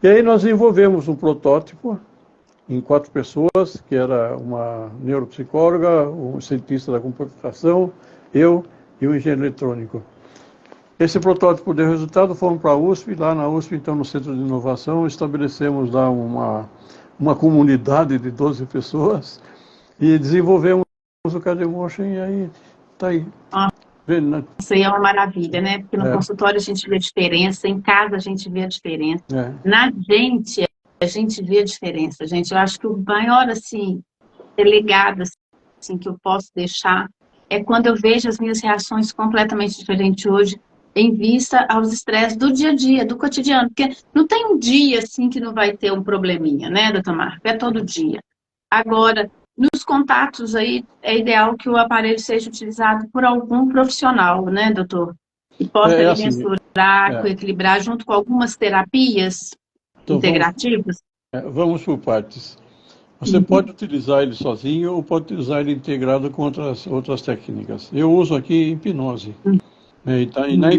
E aí nós desenvolvemos um protótipo em 4 pessoas, que era uma neuropsicóloga, um cientista da computação, eu e um engenheiro eletrônico. Esse protótipo deu resultado, fomos para a USP, lá na USP, então no Centro de Inovação, estabelecemos lá uma comunidade de 12 pessoas e desenvolvemos o CardioMotion e aí está aí. Isso aí é uma maravilha, né? Porque no consultório a gente vê a diferença, em casa a gente vê a diferença. Na gente, a gente vê a diferença, gente. Eu acho que o maior, assim, legado assim, que eu posso deixar é quando eu vejo as minhas reações completamente diferentes hoje, em vista aos estresses do dia a dia, do cotidiano. Porque não tem um dia, assim, que não vai ter um probleminha, né, doutor Marco? É todo dia. Agora, nos contatos aí, é ideal que o aparelho seja utilizado por algum profissional, né, doutor? E possa assim, mensurar, equilibrar junto com algumas terapias integrativas. Vamos por partes. Você pode utilizar ele sozinho ou pode utilizar ele integrado com outras técnicas. Eu uso aqui hipnose. E na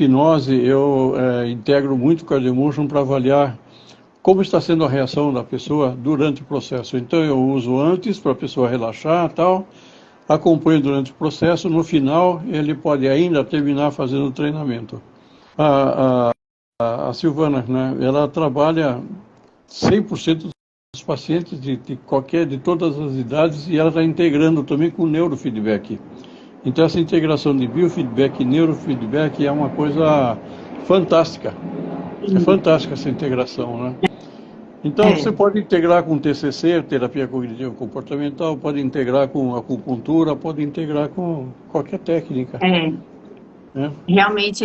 hipnose eu integro muito o CardioMotion para avaliar como está sendo a reação da pessoa durante o processo. Então eu uso antes para a pessoa relaxar e tal, acompanho durante o processo, no final ele pode ainda terminar fazendo o treinamento. A Silvana, né, ela trabalha 100% dos pacientes de todas as idades e ela está integrando também com neurofeedback. Então essa integração de biofeedback e neurofeedback é uma coisa fantástica. É fantástica essa integração, né? Então você pode integrar com TCC, terapia cognitivo comportamental, pode integrar com acupuntura, pode integrar com qualquer técnica. Realmente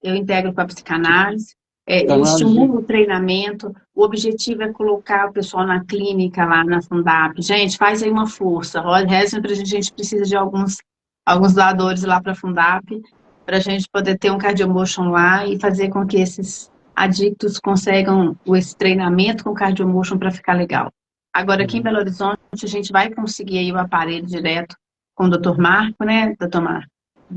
eu integro com a psicanálise, eu estimulo o treinamento, o objetivo é colocar o pessoal na clínica lá na Fundap. Gente, faz aí uma força, rezem pra gente, a gente precisa de alguns doadores lá para a Fundap, para a gente poder ter um CardioMotion lá e fazer com que esses adictos consigam esse treinamento com CardioMotion para ficar legal. Agora, aqui em Belo Horizonte, a gente vai conseguir aí o aparelho direto com o Dr. Marco, né, doutor Marco?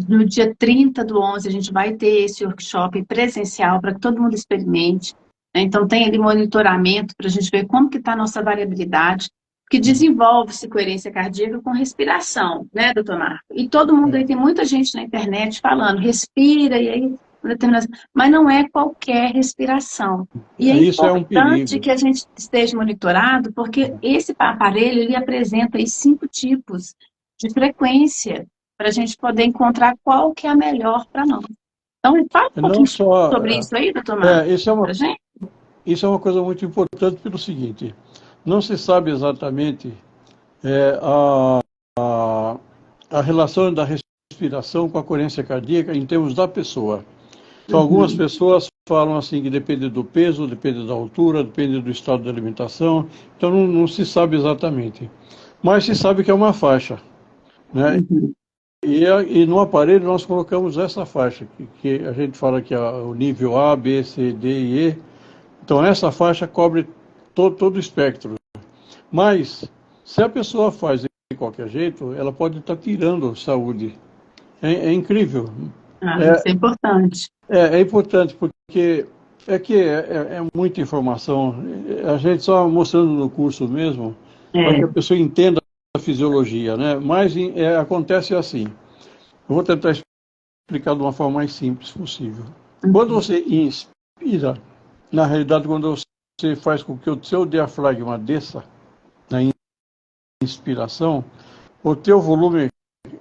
No dia 30/11, a gente vai ter esse workshop presencial para que todo mundo experimente, né? Então, tem ali monitoramento para a gente ver como que está a nossa variabilidade, que desenvolve-se coerência cardíaca com respiração, né, doutor Marco? E todo mundo aí, tem muita gente na internet falando, respira, e aí... Mas não é qualquer respiração. E é importante que a gente esteja monitorado, porque esse aparelho ele apresenta aí 5 tipos de frequência para a gente poder encontrar qual que é a melhor para nós. Então, fala um pouquinho sobre isso aí, doutor Marco, isso é uma coisa muito importante pelo seguinte, não se sabe exatamente a relação da respiração com a coerência cardíaca em termos da pessoa. Então, algumas pessoas falam assim que depende do peso, depende da altura, depende do estado de alimentação. Então, não se sabe exatamente. Mas se sabe que é uma faixa, né? e no aparelho nós colocamos essa faixa, que a gente fala que é o nível A, B, C, D e E. Então essa faixa cobre todo o espectro. Mas, se a pessoa faz de qualquer jeito, ela pode estar tirando saúde. É incrível. Isso é importante. É importante, porque é muita informação. A gente só mostrando no curso mesmo, para que a pessoa entenda a fisiologia, né? Mas acontece assim. Eu vou tentar explicar de uma forma mais simples possível. Quando você inspira, na realidade, quando você faz com que o seu diafragma desça na inspiração, o teu volume,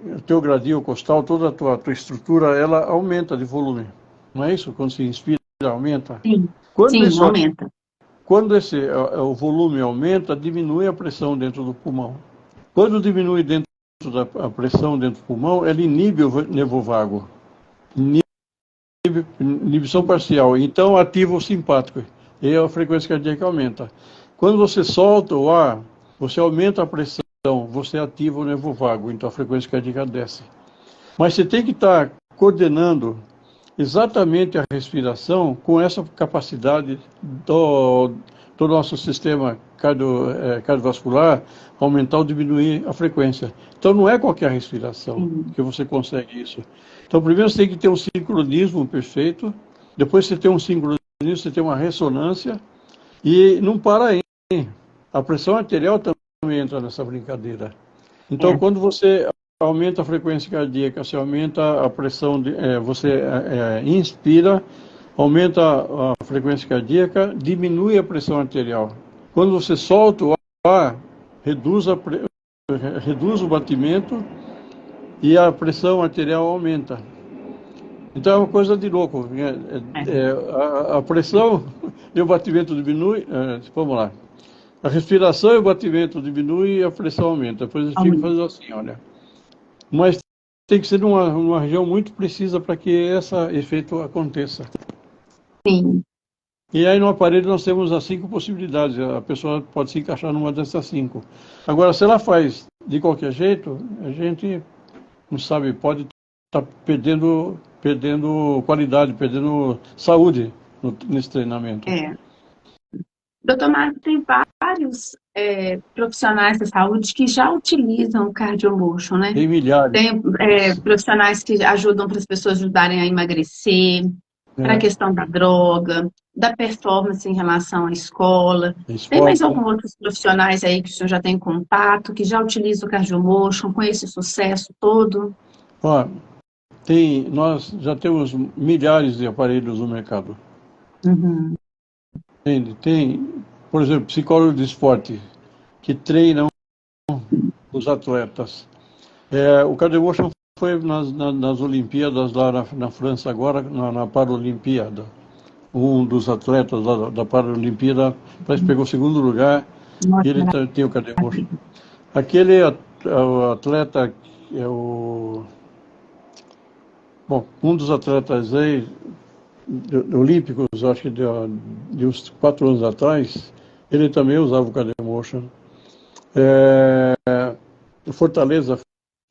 o teu gradil costal, toda a tua estrutura, ela aumenta de volume. Não é isso? Quando se inspira, aumenta? Sim, aumenta. Quando o volume aumenta, diminui a pressão dentro do pulmão. Quando diminui a pressão dentro do pulmão, ela inibe o nervo vago. Inibição parcial. Então, ativa o simpático. E a frequência cardíaca aumenta. Quando você solta o ar, você aumenta a pressão, você ativa o nervo vago. Então, a frequência cardíaca desce. Mas você tem que estar coordenando exatamente a respiração com essa capacidade do nosso sistema cardiovascular aumentar ou diminuir a frequência. Então não é qualquer respiração que você consegue isso. Então primeiro você tem que ter um sincronismo perfeito, depois você tem um sincronismo, você tem uma ressonância e não para aí. A pressão arterial também entra nessa brincadeira. Então quando você aumenta a frequência cardíaca, você aumenta a pressão, você inspira, aumenta a frequência cardíaca, diminui a pressão arterial. Quando você solta o ar, reduz o batimento e a pressão arterial aumenta. Então é uma coisa de louco. A pressão e o batimento diminui. Vamos lá. A respiração e o batimento diminui e a pressão aumenta. Depois a gente fica fazendo assim, olha. Mas tem que ser numa região muito precisa para que esse efeito aconteça. Sim. E aí no aparelho nós temos as 5 possibilidades, a pessoa pode se encaixar numa dessas 5. Agora, se ela faz de qualquer jeito, a gente não sabe, pode estar perdendo qualidade, perdendo saúde nesse treinamento. Doutor Marco, tem vários profissionais da saúde que já utilizam o CardioMotion, né? Tem milhares. Tem profissionais que ajudam para as pessoas ajudarem a emagrecer, para a questão da droga, da performance em relação à escola. Tem mais alguns outros profissionais aí que o senhor já tem contato, que já utilizam o CardioMotion com esse sucesso todo? Nós já temos milhares de aparelhos no mercado. Tem, por exemplo, psicólogos de esporte que treinam os atletas. O CardioMotion foi nas Olimpíadas lá na França agora, na Paralimpíada. Um dos atletas lá da Paralimpíada parece que pegou o 2º lugar e ele tem o CardioMotion. Aquele atleta é um dos atletas aí olímpicos, acho que de uns 4 anos atrás, ele também usava o CardioMotion. O Fortaleza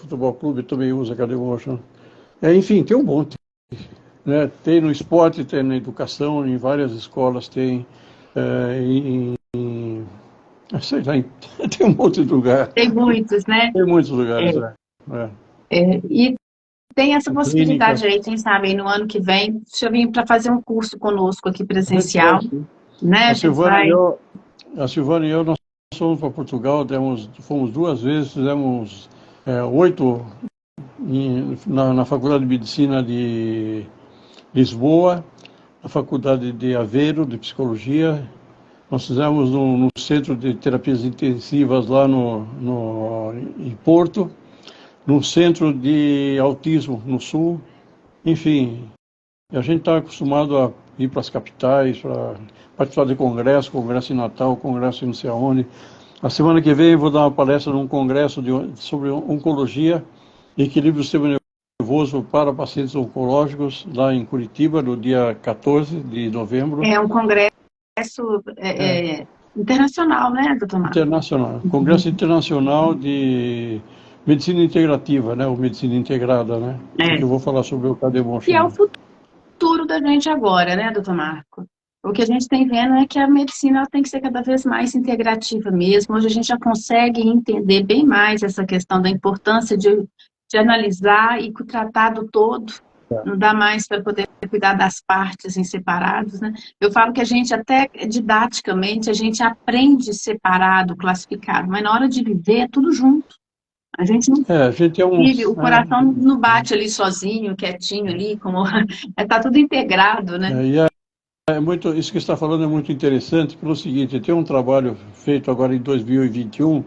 Futebol Clube também usa CardioMotion. Enfim, tem um monte. Né? Tem no esporte, tem na educação, em várias escolas tem. Sei lá, tem um monte de lugar. Tem muitos, né? Tem muitos lugares, E tem essa possibilidade aí, quem sabe, aí no ano que vem, o senhor vir para fazer um curso conosco aqui presencial, né? A Silvana e eu, nós fomos para Portugal, fomos 2 vezes, fizemos 8 na Faculdade de Medicina de Lisboa, na Faculdade de Aveiro, de Psicologia. Nós fizemos no Centro de Terapias Intensivas lá em Porto, num centro de autismo no Sul. Enfim, a gente está acostumado a ir para as capitais, para participar de congresso em Natal, congresso em não sei aonde. A semana que vem eu vou dar uma palestra num congresso sobre oncologia e equilíbrio do sistema nervoso para pacientes oncológicos, lá em Curitiba, no dia 14 de novembro. É um congresso internacional, né, doutor Marco? Internacional. Congresso Internacional de medicina integrativa, né? Ou medicina integrada, né? É. Eu vou falar sobre o Kademon E é o Shannon. futuro da gente agora, né, doutor Marco? O que a gente tem vendo é que a medicina ela tem que ser cada vez mais integrativa mesmo. Hoje a gente já consegue entender bem mais essa questão da importância de analisar e tratar do todo. Não dá mais para poder cuidar das partes em separados, né? Eu falo que a gente até didaticamente a gente aprende separado, classificado, mas na hora de viver é tudo junto. A gente não A gente é um... vive, o coração não bate ali sozinho, quietinho ali, como tá tudo integrado, né? muito, isso que você está falando é muito interessante, pelo seguinte, tem um trabalho feito agora em 2021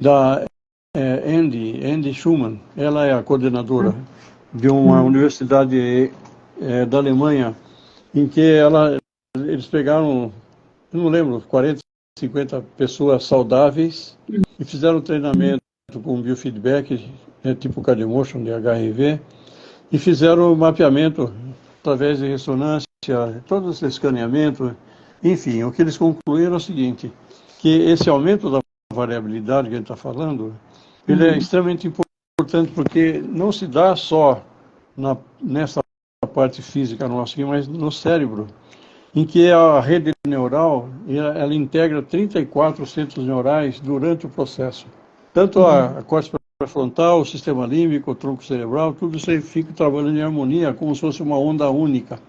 da Andy Schumann, ela é a coordenadora de uma universidade da Alemanha, em que eles pegaram, eu não lembro, 40, 50 pessoas saudáveis e fizeram um treinamento com biofeedback, tipo Cardiamotion, de HRV, e fizeram o mapeamento através de ressonância, todo esse escaneamento, enfim, o que eles concluíram é o seguinte, que esse aumento da variabilidade que a gente está falando, ele é extremamente importante porque não se dá só nessa parte física nossa aqui, mas no cérebro, em que a rede neural, ela integra 34 centros neurais durante o processo. Tanto a córtex pré-frontal, o sistema límbico, o tronco cerebral, tudo isso aí fica trabalhando em harmonia, como se fosse uma onda única.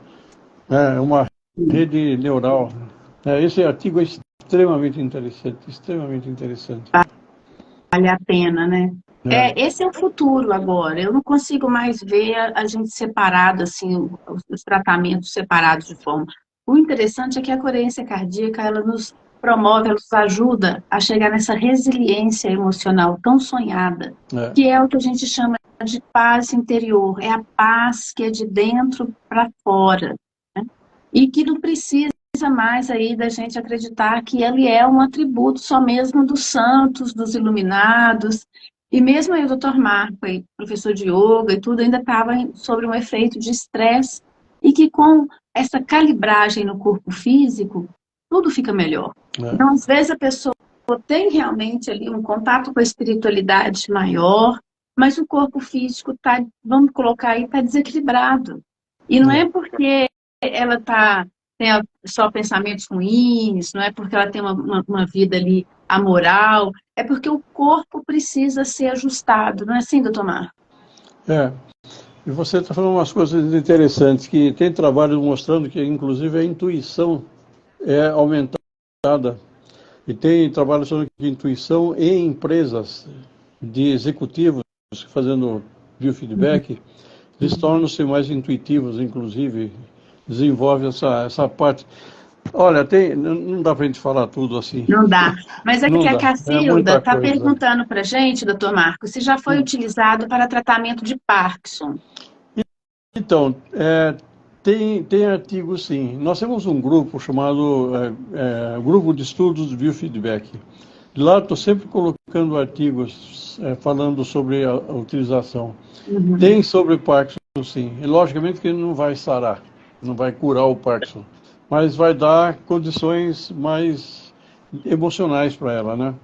Uma rede neural. Esse artigo é extremamente interessante, extremamente interessante. Vale a pena, né? Esse é o futuro agora. Eu não consigo mais ver a gente separado, assim, os tratamentos separados de forma. O interessante é que a coerência cardíaca, ela nos promove, ela nos ajuda a chegar nessa resiliência emocional tão sonhada, que é o que a gente chama de paz interior. É a paz que é de dentro para fora, né? E que não precisa mais aí da gente acreditar que ele é um atributo só mesmo dos santos, dos iluminados. E mesmo aí o Dr. Marco, aí, professor de yoga e tudo, ainda estava sobre um efeito de estresse e que com essa calibragem no corpo físico, tudo fica melhor. Então, às vezes a pessoa tem realmente ali um contato com a espiritualidade maior, mas o corpo físico está, vamos colocar aí, está desequilibrado. E não é porque ela tem só pensamentos ruins, não é porque ela tem uma vida ali amoral, é porque o corpo precisa ser ajustado, não é assim, doutor Marco? E você está falando umas coisas interessantes, que tem trabalhos mostrando que, inclusive, a intuição é aumentada. E tem trabalhos sobre intuição em empresas de executivos fazendo biofeedback, eles tornam-se mais intuitivos, inclusive, desenvolve essa parte. Olha, não dá para a gente falar tudo assim. Não dá. Mas é que a Cacilda está coisa. perguntando para a gente, doutor Marco, se já foi utilizado para tratamento de Parkinson. Então, tem artigos sim. Nós temos um grupo chamado Grupo de Estudos de Biofeedback. Lá estou sempre colocando artigos falando sobre a utilização. Tem sobre Parkinson sim. E logicamente que ele não vai sarar, não vai curar o Parkinson, mas vai dar condições mais emocionais para ela, né?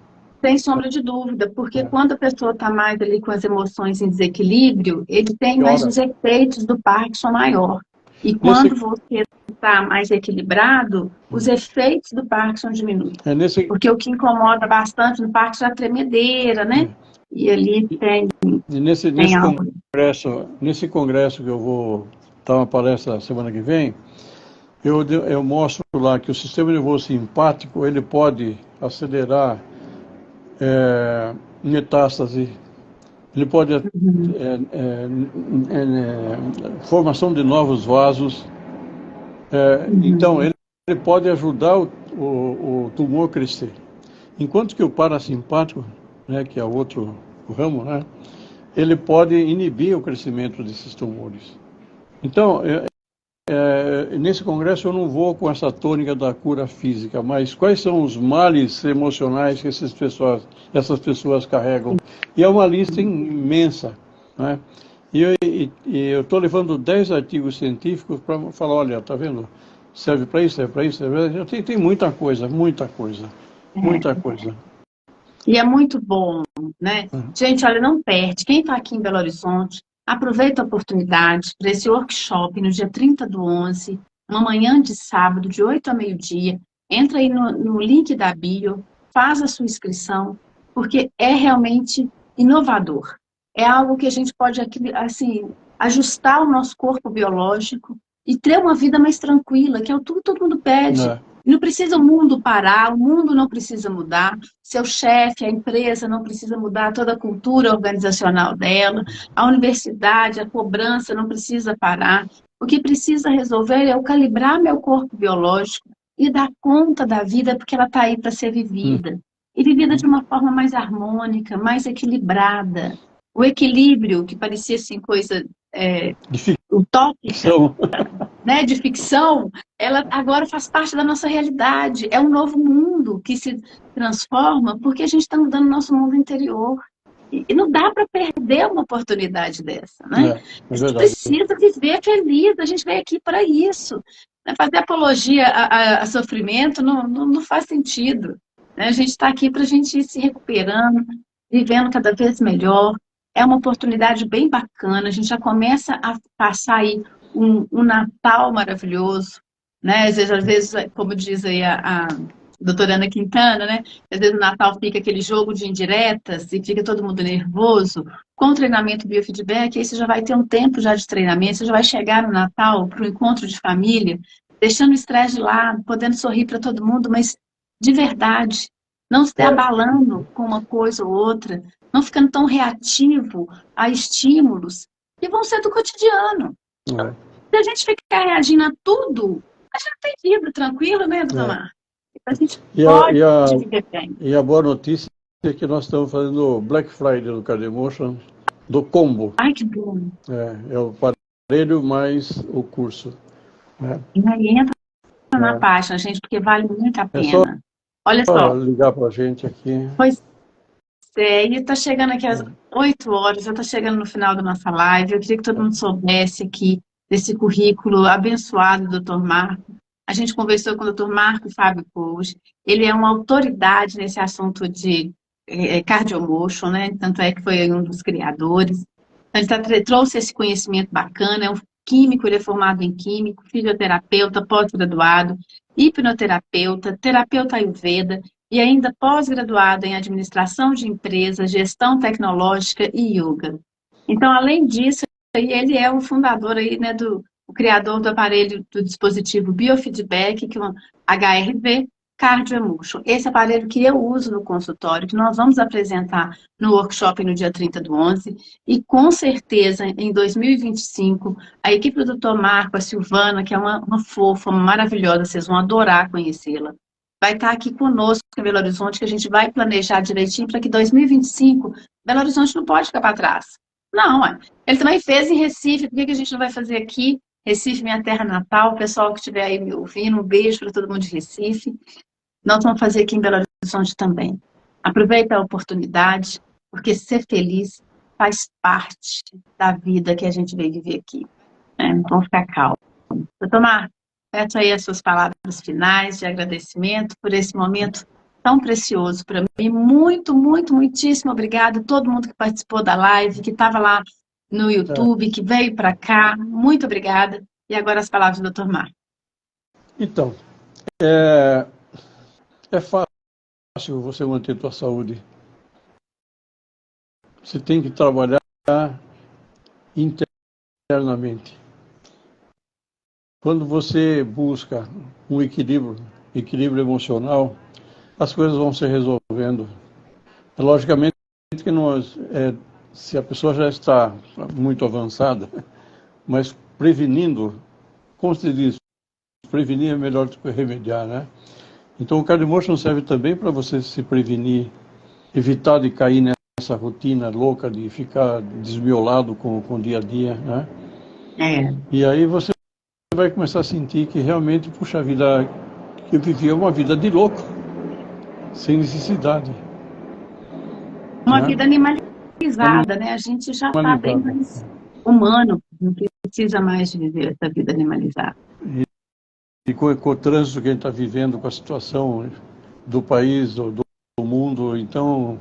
Sem sombra de dúvida, porque quando a pessoa está mais ali com as emoções em desequilíbrio, ele tem mais os efeitos do Parkinson maior. E quando você está mais equilibrado, os efeitos do Parkinson diminuem. Porque o que incomoda bastante no Parkinson é a tremedeira, né? E ali tem algo. Nesse congresso que eu vou dar uma palestra semana que vem, eu mostro lá que o sistema nervoso simpático ele pode acelerar metástase, ele pode formação de novos vasos, então ele pode ajudar o tumor a crescer, enquanto que o parasimpático, né, que é outro ramo, né, ele pode inibir o crescimento desses tumores. Então, nesse congresso eu não vou com essa tônica da cura física, mas quais são os males emocionais que essas pessoas carregam? E é uma lista imensa, né? E eu estou levando 10 artigos científicos para falar, olha, tá vendo? Serve para isso, serve para isso, serve para isso. Tem muita coisa, muita coisa, muita coisa. E é muito bom né? Gente, olha, não perde. Quem está aqui em Belo Horizonte, aproveita a oportunidade para esse workshop no dia 30/11, uma manhã de sábado, de 8 a meio-dia. Entra aí no link da bio, faz a sua inscrição, porque é realmente inovador. É algo que a gente pode, assim, ajustar o nosso corpo biológico e ter uma vida mais tranquila, que é o que todo mundo pede. Não precisa o mundo parar, o mundo não precisa mudar, seu chefe, a empresa não precisa mudar toda a cultura organizacional dela, a universidade, a cobrança não precisa parar. O que precisa resolver é eu calibrar meu corpo biológico e dar conta da vida, porque ela está aí para ser vivida. E vivida de uma forma mais harmônica, mais equilibrada. O equilíbrio, que parecia assim, coisa utópica, né, de ficção, ela agora faz parte da nossa realidade. É um novo mundo que se transforma porque a gente está mudando o nosso mundo interior. E não dá para perder uma oportunidade dessa, né? A gente precisa viver feliz, a gente veio aqui para isso. Fazer apologia a sofrimento não faz sentido. Né? A gente está aqui para a gente ir se recuperando, vivendo cada vez melhor. É uma oportunidade bem bacana, a gente já começa a passar aí um Natal maravilhoso, né? Às vezes, como diz aí a doutora Ana Quintana, né? Às vezes o Natal fica aquele jogo de indiretas e fica todo mundo nervoso. Com o treinamento biofeedback, aí você já vai ter um tempo já de treinamento, você já vai chegar no Natal para o encontro de família, deixando o estresse de lado, podendo sorrir para todo mundo, mas de verdade, não se abalando com uma coisa ou outra, não ficando tão reativo a estímulos que vão ser do cotidiano. Se a gente ficar reagindo a tudo, a gente não tem vida tranquilo, né, doutor Marcos? A gente pode viver bem. E a boa notícia é que nós estamos fazendo o Black Friday do Cardiomotion do combo. Ai, que bom. É o aparelho mais o curso. Né? E aí entra na página, gente, porque vale muito a pena. Só olha só. Ligar para a gente aqui. Pois é, e está chegando aqui às 8 horas, já está chegando no final da nossa live. Eu queria que todo mundo soubesse aqui desse currículo abençoado do Dr. Marco. A gente conversou com o Dr. Marco Fábio Couge. Ele é uma autoridade nesse assunto de cardiomotion, né? Tanto é que foi um dos criadores. Então, ele trouxe esse conhecimento bacana, é um químico, ele é formado em químico, fisioterapeuta, pós-graduado, hipnoterapeuta, terapeuta Ayurveda e ainda pós-graduado em administração de empresas, gestão tecnológica e yoga. Então, além disso, ele é o fundador aí, né, o criador do aparelho do dispositivo biofeedback, que é um HRV Cardiomotion. Esse aparelho que eu uso no consultório, que nós vamos apresentar no workshop no dia 30/11, e com certeza em 2025, a equipe do Dr. Marco, a Silvana, que é uma fofa, uma maravilhosa, vocês vão adorar conhecê-la, vai estar aqui conosco em Belo Horizonte, que a gente vai planejar direitinho para que 2025, Belo Horizonte não pode ficar para trás. Não, ele também fez em Recife, por que a gente não vai fazer aqui? Recife, minha terra natal, o pessoal que estiver aí me ouvindo, um beijo para todo mundo de Recife. Nós vamos fazer aqui em Belo Horizonte também. Aproveita a oportunidade, porque ser feliz faz parte da vida que a gente veio viver aqui. Então, ficar calmo. Doutor Marco, peço aí as suas palavras finais de agradecimento por esse momento tão precioso para mim. Muito, muito, muitíssimo obrigada a todo mundo que participou da live, que estava lá no YouTube, que veio para cá. Muito obrigada. E agora as palavras do Dr. Marco. Então, é fácil você manter sua saúde. Você tem que trabalhar internamente. Quando você busca um equilíbrio emocional, as coisas vão se resolvendo. Logicamente que se a pessoa já está muito avançada, mas prevenindo, como se diz, prevenir é melhor do que remediar, né? Então o Cardiomotion serve também para você se prevenir, evitar de cair nessa rotina louca de ficar desmiolado com o dia a dia, né? E aí você vai começar a sentir que realmente, puxa vida, eu vivia uma vida de louco, sem necessidade. Uma vida animalizada, né? A gente já está bem mais humano, não precisa mais de viver essa vida animalizada. E com o trânsito que a gente está vivendo, com a situação do país, do mundo, então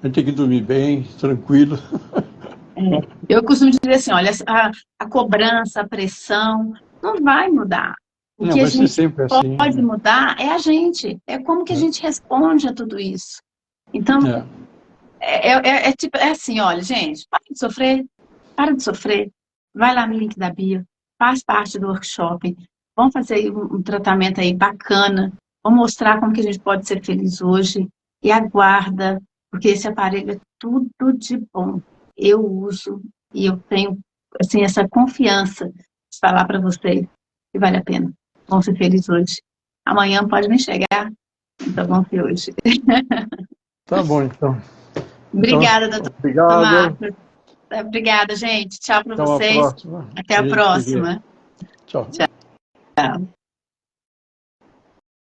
A gente tem que dormir bem, tranquilo. Eu costumo dizer assim, olha, a cobrança, a pressão, não vai mudar. O Não, que a vai ser gente sempre assim. pode mudar é a gente, é como que a gente responde a tudo isso. Então, tipo, é assim, olha, gente, para de sofrer, vai lá no link da bio, faz parte do workshop, vamos fazer aí um tratamento aí bacana, vamos mostrar como que a gente pode ser feliz hoje e aguarda, porque esse aparelho é tudo de bom. Eu uso e eu tenho, assim, essa confiança de falar para vocês que vale a pena. Vamos ser felizes hoje. Amanhã pode nem chegar, então vamos ser hoje. Tá bom, então. Obrigada, doutor Obrigado. Marcos. Obrigada, gente. Tchau para Até uma vocês. próxima. Até a gente se vê. próxima. Tchau. Tchau.